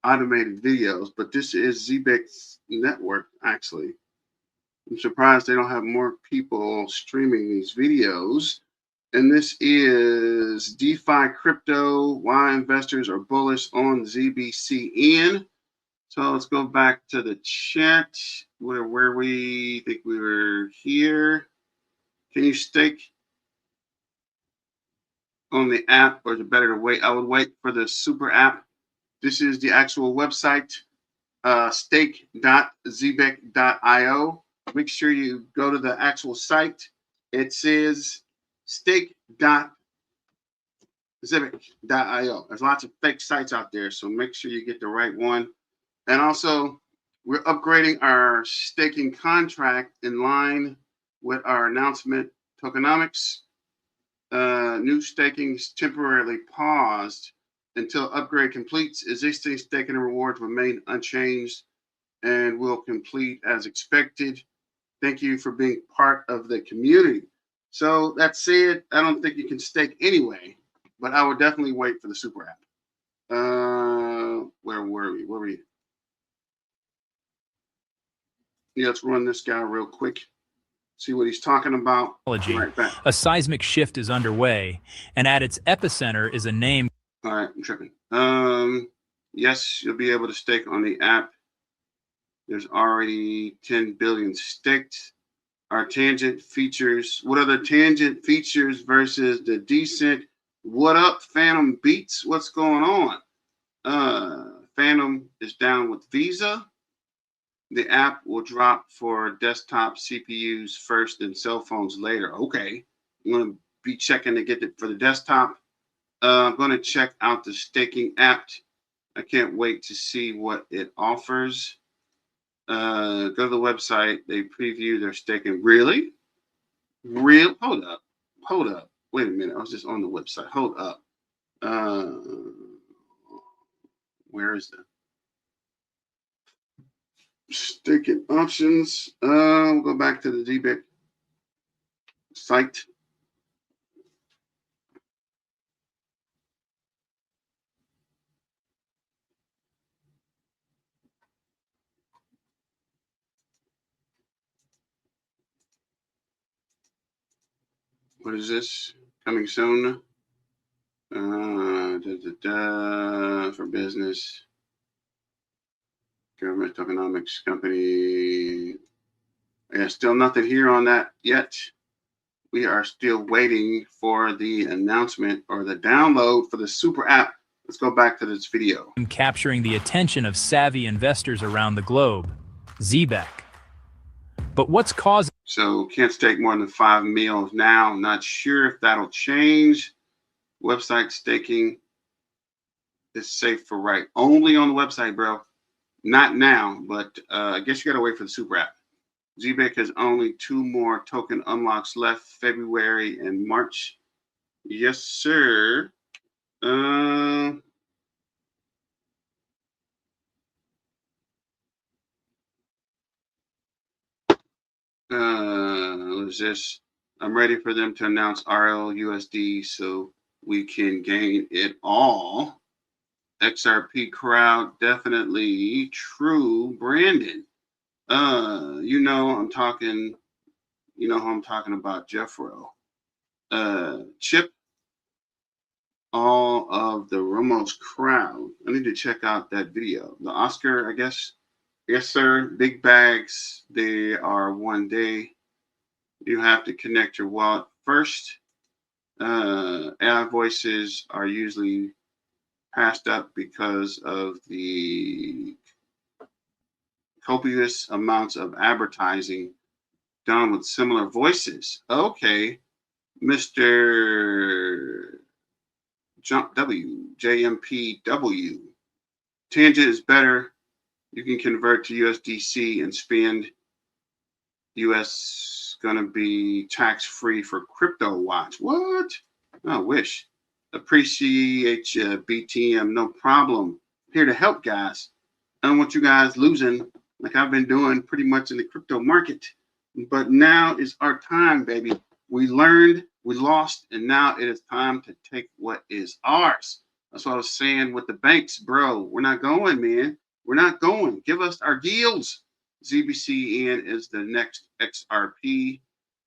automated videos, but this is Zebec Network, actually. I'm surprised they don't have more people streaming these videos. And this is DeFi crypto, why investors are bullish on ZBCN. So let's go back to the chat where we think we were here. Can you stake on the app, or is it better to wait? I would wait for the super app This is the actual website, stake.zebec.io. Make sure you go to the actual site. It says stake.zebec.io. There's lots of fake sites out there, so make sure you get the right one. And also, we're upgrading our staking contract in line with our announcement tokenomics. New staking is temporarily paused until upgrade completes. Existing staking rewards remain unchanged and will complete as expected. Thank you for being part of the community. So that said, I don't think you can stake anyway, but I would definitely wait for the Super App. Where were we? Yeah, let's run this guy real quick. See what he's talking about. Right back. A seismic shift is underway, and at its epicenter is a name. All right, I'm tripping. Yes, you'll be able to stake on the app. There's already 10 billion staked. Our tangent features. What are the tangent features versus the decent? What up, Phantom Beats? What's going on? Phantom is down with Visa. The app will drop for desktop CPUs first and cell phones later. Okay, I'm going to be checking to get it for the desktop. I'm going to check out the staking app. I can't wait to see what it offers. Go to the website. They preview their staking. Really? Real? Hold up. Wait a minute. I was just on the website. Hold up. Where is the staking options? We'll go back to the Zebec site. What is this? Coming soon. For business. Government tokenomics company. Yeah, still nothing here on that yet. We are still waiting for the announcement or the download for the Super App. Let's go back to this video. Capturing the attention of savvy investors around the globe, Zebec. But what's causing? So can't stake more than 5 mil now. Not sure if that'll change. Website staking is safe for right only on the website, bro. Not now, but I guess you gotta wait for the Super App. Zebec has only 2 more token unlocks left, February and March. Yes, sir. What is this? I'm ready for them to announce RLUSD so we can gain it all. XRP crowd, definitely true. Brandon, you know I'm talking, you know who I'm talking about, Jeffro. Chip, all of the Ramos crowd. I need to check out that video. The Oscar, I guess. Yes, sir. Big bags. They are one day. You have to connect your wallet first. AI voices are usually passed up because of the copious amounts of advertising done with similar voices. Okay, Mr. JMPW. Tangent is better. You can convert to USDC and spend. US gonna be tax-free for crypto watch. What? I wish. Appreciate you, BTM. No problem. Here to help, guys. I don't want you guys losing like I've been doing pretty much in the crypto market. But now is our time, baby. We learned, we lost, and now it is time to take what is ours. That's what I was saying with the banks, bro. We're not going, man. We're not going. Give us our yields. ZBCN is the next XRP.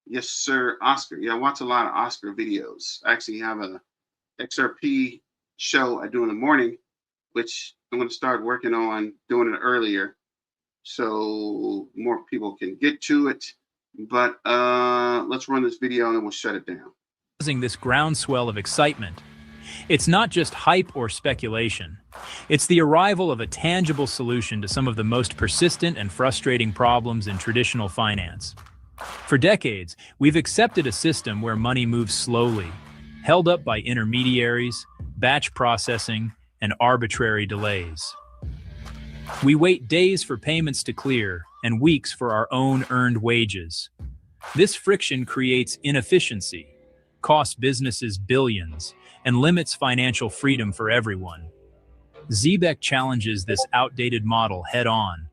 Yes, sir. Oscar. Yeah, I watch a lot of Oscar videos. I actually have a XRP show I do in the morning, which I'm going to start working on doing it earlier so more people can get to it. But let's run this video and then we'll shut it down. Causing this groundswell of excitement It's not just hype or speculation. It's the arrival of a tangible solution to some of the most persistent and frustrating problems in traditional finance. For decades, we've accepted a system where money moves slowly, held up by intermediaries, batch processing, and arbitrary delays. We wait days for payments to clear and weeks for our own earned wages. This friction creates inefficiency, costs businesses billions, and limits financial freedom for everyone. Zebec challenges this outdated model head-on.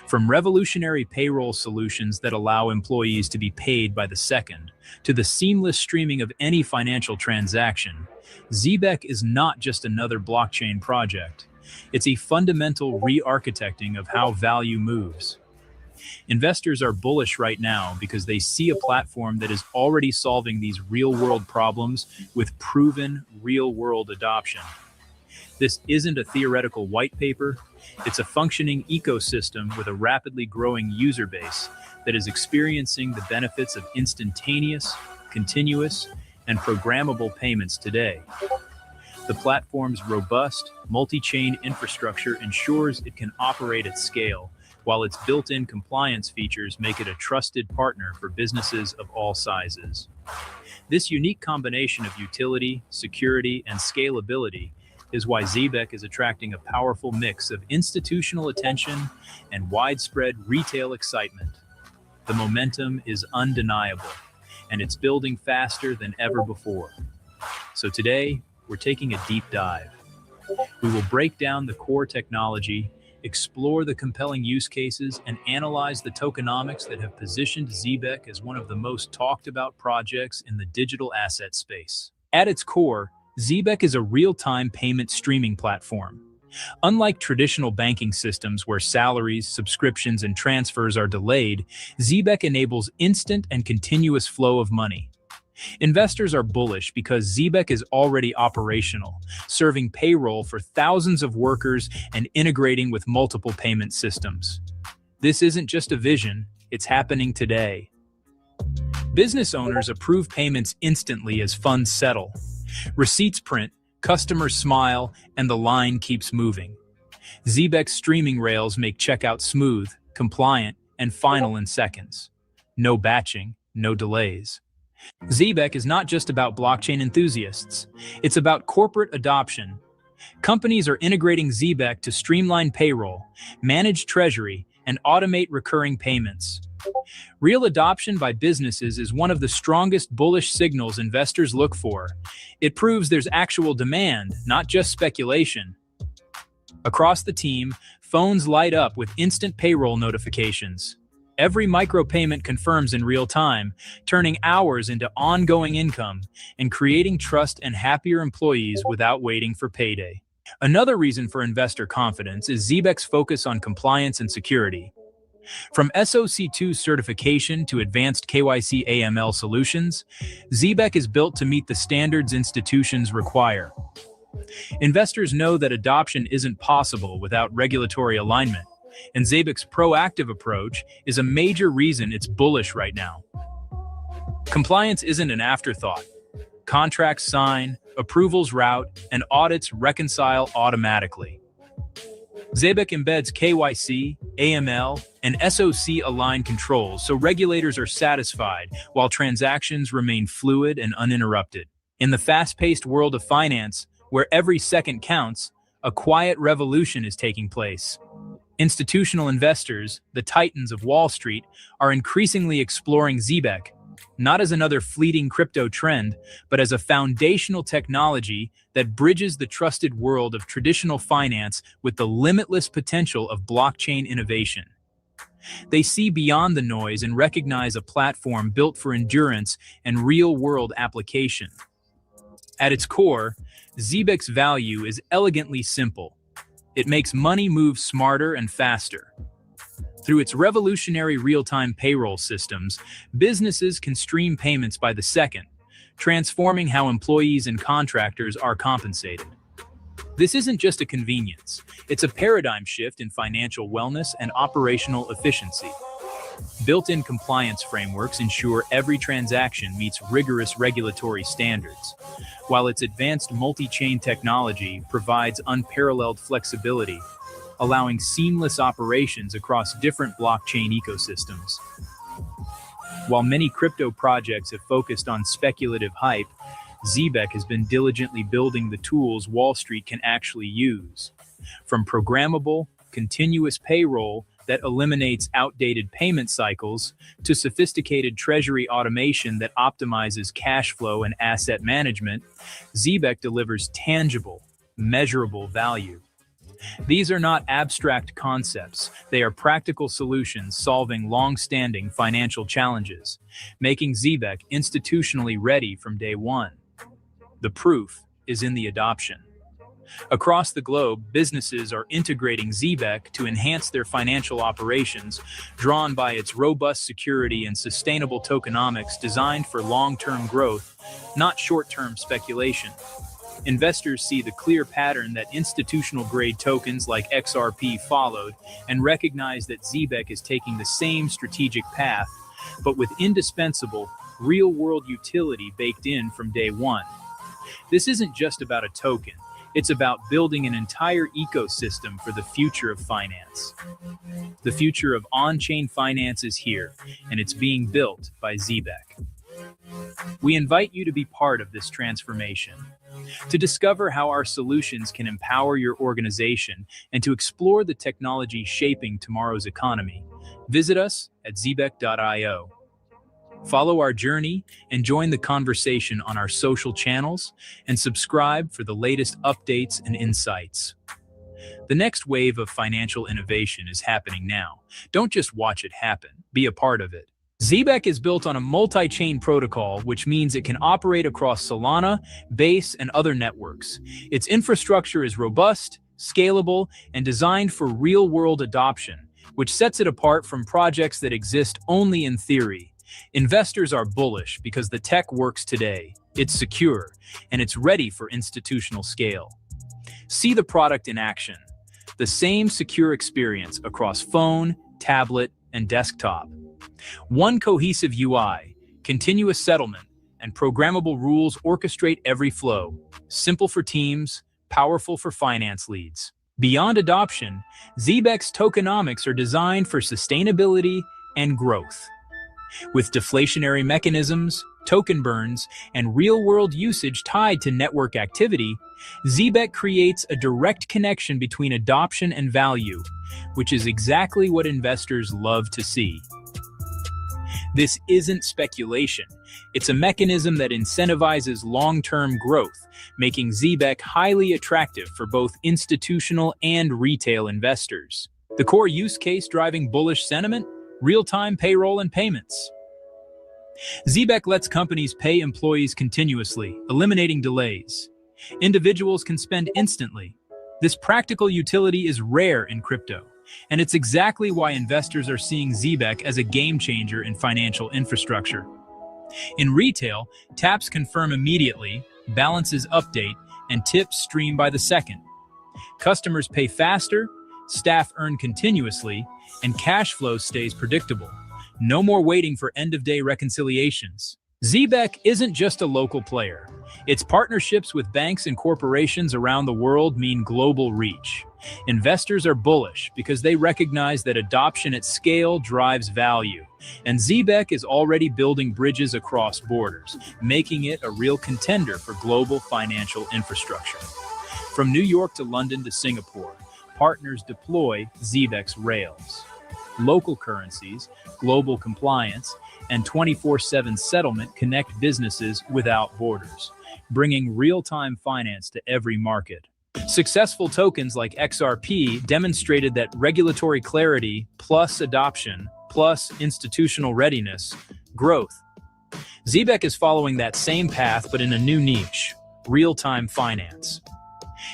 From revolutionary payroll solutions that allow employees to be paid by the second, to the seamless streaming of any financial transaction, Zebec is not just another blockchain project. It's a fundamental re-architecting of how value moves. Investors are bullish right now because they see a platform that is already solving these real-world problems with proven real-world adoption. This isn't a theoretical white paper, it's a functioning ecosystem with a rapidly growing user base that is experiencing the benefits of instantaneous, continuous, and programmable payments today. The platform's robust, multi-chain infrastructure ensures it can operate at scale, while its built-in compliance features make it a trusted partner for businesses of all sizes. This unique combination of utility, security, and scalability is why Zebec is attracting a powerful mix of institutional attention and widespread retail excitement. The momentum is undeniable, and it's building faster than ever before. So today, we're taking a deep dive. We will break down the core technology, explore the compelling use cases, and analyze the tokenomics that have positioned Zebec as one of the most talked about projects in the digital asset space. At its core, Zebec is a real-time payment streaming platform. Unlike traditional banking systems where salaries, subscriptions, and transfers are delayed, Zebec enables instant and continuous flow of money. Investors are bullish because Zebec is already operational, serving payroll for thousands of workers and integrating with multiple payment systems. This isn't just a vision, it's happening today. Business owners approve payments instantly as funds settle. Receipts print, customers smile, and the line keeps moving. Zebec's streaming rails make checkout smooth, compliant, and final in seconds. No batching, no delays. Zebec is not just about blockchain enthusiasts. It's about corporate adoption. Companies are integrating Zebec to streamline payroll, manage treasury, and automate recurring payments. Real adoption by businesses is one of the strongest bullish signals investors look for. It proves there's actual demand, not just speculation. Across the team, phones light up with instant payroll notifications. Every micropayment confirms in real time, turning hours into ongoing income and creating trust and happier employees without waiting for payday. Another reason for investor confidence is Zebec's focus on compliance and security. From SOC2 certification to advanced KYC AML solutions, Zebec is built to meet the standards institutions require. Investors know that adoption isn't possible without regulatory alignment, and Zebec's proactive approach is a major reason it's bullish right now. Compliance isn't an afterthought. Contracts sign, approvals route, and audits reconcile automatically. Zebec embeds KYC, AML, and SOC-aligned controls so regulators are satisfied while transactions remain fluid and uninterrupted. In the fast-paced world of finance, where every second counts, a quiet revolution is taking place. Institutional investors, the titans of Wall Street, are increasingly exploring Zebec, not as another fleeting crypto trend, but as a foundational technology that bridges the trusted world of traditional finance with the limitless potential of blockchain innovation. They see beyond the noise and recognize a platform built for endurance and real-world application. At its core, Zebec's value is elegantly simple. It makes money move smarter and faster. Through its revolutionary real-time payroll systems, businesses can stream payments by the second, transforming how employees and contractors are compensated. This isn't just a convenience, it's a paradigm shift in financial wellness and operational efficiency. Built-in compliance frameworks ensure every transaction meets rigorous regulatory standards, while its advanced multi-chain technology provides unparalleled flexibility, allowing seamless operations across different blockchain ecosystems. While many crypto projects have focused on speculative hype, Zebec has been diligently building the tools Wall Street can actually use. From programmable, continuous payroll that eliminates outdated payment cycles to sophisticated treasury automation that optimizes cash flow and asset management, Zebec delivers tangible, measurable value. These are not abstract concepts. They are practical solutions solving long-standing financial challenges, making Zebec institutionally ready from day one. The proof is in the adoption. Across the globe, businesses are integrating Zebec to enhance their financial operations, drawn by its robust security and sustainable tokenomics designed for long-term growth, not short-term speculation. Investors see the clear pattern that institutional-grade tokens like XRP followed and recognize that Zebec is taking the same strategic path, but with indispensable, real-world utility baked in from day one. This isn't just about a token. It's about building an entire ecosystem for the future of finance. The future of on-chain finance is here, and it's being built by Zebec. We invite you to be part of this transformation, to discover how our solutions can empower your organization and to explore the technology shaping tomorrow's economy. Visit us at zebec.io. Follow our journey and join the conversation on our social channels and subscribe for the latest updates and insights. The next wave of financial innovation is happening now. Don't just watch it happen, be a part of it. Zebec is built on a multi-chain protocol, which means it can operate across Solana, Base, and other networks. Its infrastructure is robust, scalable, and designed for real-world adoption, which sets it apart from projects that exist only in theory. Investors are bullish because the tech works today, it's secure, and it's ready for institutional scale. See the product in action. The same secure experience across phone, tablet, and desktop. One cohesive UI, continuous settlement, and programmable rules orchestrate every flow. Simple for teams, powerful for finance leads. Beyond adoption, Zebec's tokenomics are designed for sustainability and growth. With deflationary mechanisms, token burns, and real-world usage tied to network activity, Zebec creates a direct connection between adoption and value, which is exactly what investors love to see. This isn't speculation. It's a mechanism that incentivizes long-term growth, making Zebec highly attractive for both institutional and retail investors. The core use case driving bullish sentiment? Real-time payroll and payments. Zebec lets companies pay employees continuously, eliminating delays. Individuals can spend instantly. This practical utility is rare in crypto, and it's exactly why investors are seeing Zebec as a game changer in financial infrastructure. In retail, taps confirm immediately, balances update, and tips stream by the second. Customers pay faster, staff earn continuously, and cash flow stays predictable. No more waiting for end-of-day reconciliations. Zebec isn't just a local player. Its partnerships with banks and corporations around the world mean global reach. Investors are bullish because they recognize that adoption at scale drives value, and Zebec is already building bridges across borders, making it a real contender for global financial infrastructure. From New York to London to Singapore, partners deploy Zebec's rails. Local currencies, global compliance, and 24/7 settlement connect businesses without borders, bringing real-time finance to every market. Successful tokens like XRP demonstrated that regulatory clarity plus adoption plus institutional readiness, growth. Zebec is following that same path but in a new niche, real-time finance.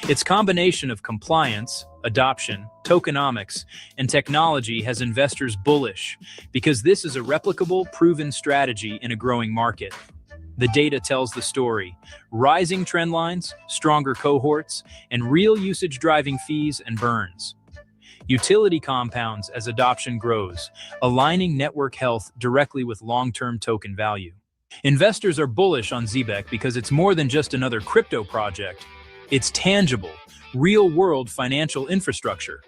Its combination of compliance, adoption, tokenomics, and technology has investors bullish because this is a replicable, proven strategy in a growing market. The data tells the story. Rising trend lines, stronger cohorts, and real usage driving fees and burns. Utility compounds as adoption grows, aligning network health directly with long-term token value. Investors are bullish on Zebec because it's more than just another crypto project. It's tangible, real-world financial infrastructure.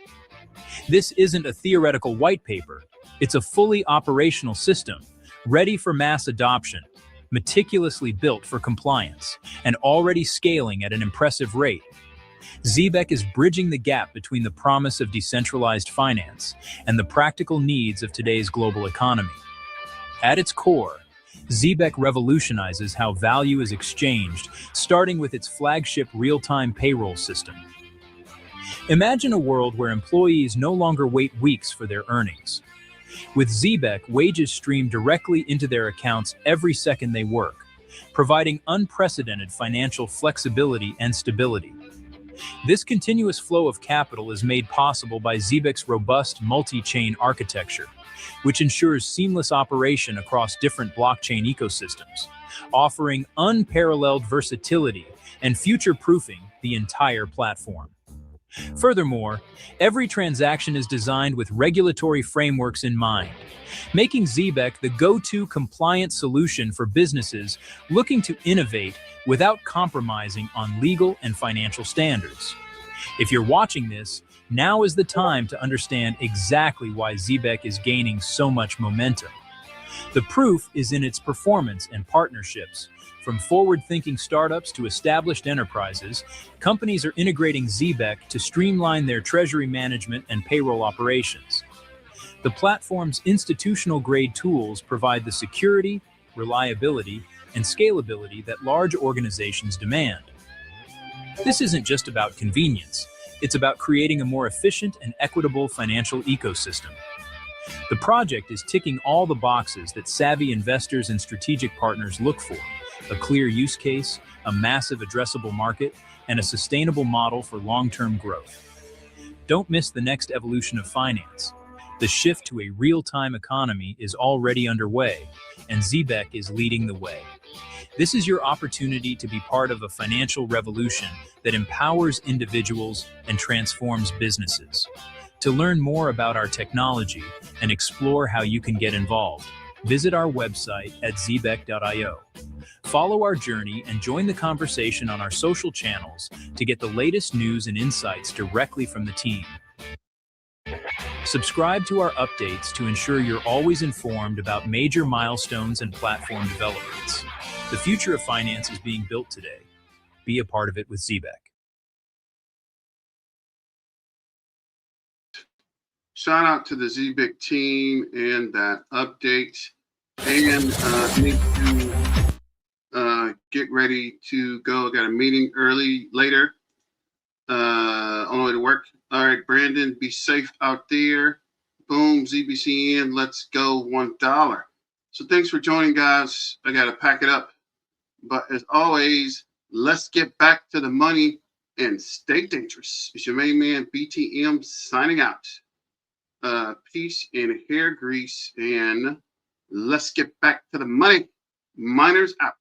This isn't a theoretical white paper. It's a fully operational system, ready for mass adoption, meticulously built for compliance, and already scaling at an impressive rate. Zebec is bridging the gap between the promise of decentralized finance and the practical needs of today's global economy. At its core, Zebec revolutionizes how value is exchanged, starting with its flagship real-time payroll system. Imagine a world where employees no longer wait weeks for their earnings. With Zebec, wages stream directly into their accounts every second they work, providing unprecedented financial flexibility and stability. This continuous flow of capital is made possible by Zebec's robust multi-chain architecture, which ensures seamless operation across different blockchain ecosystems, offering unparalleled versatility and future-proofing the entire platform. Furthermore, every transaction is designed with regulatory frameworks in mind, making Zebec the go-to compliant solution for businesses looking to innovate without compromising on legal and financial standards. If you're watching this, now is the time to understand exactly why Zebec is gaining so much momentum. The proof is in its performance and partnerships. From forward-thinking startups to established enterprises, companies are integrating Zebec to streamline their treasury management and payroll operations. The platform's institutional-grade tools provide the security, reliability, and scalability that large organizations demand. This isn't just about convenience. It's about creating a more efficient and equitable financial ecosystem. The project is ticking all the boxes that savvy investors and strategic partners look for: a clear use case, a massive addressable market, and a sustainable model for long-term growth. Don't miss the next evolution of finance. The shift to a real-time economy is already underway, and Zebec is leading the way. This is your opportunity to be part of a financial revolution that empowers individuals and transforms businesses. To learn more about our technology and explore how you can get involved, visit our website at zebec.io. Follow our journey and join the conversation on our social channels to get the latest news and insights directly from the team. Subscribe to our updates to ensure you're always informed about major milestones and platform developments. The future of finance is being built today. Be a part of it with Zebec. Shout out to the Zebec team and that update. And need to get ready to go. Got a meeting later on the way to work. All right, Brandon, be safe out there. Boom, ZBCN, let's go $1. So thanks for joining, guys. I got to pack it up. But as always, let's get back to the money and stay dangerous. It's your main man, BTM, signing out. Peace and hair grease, and let's get back to the money. Miners out.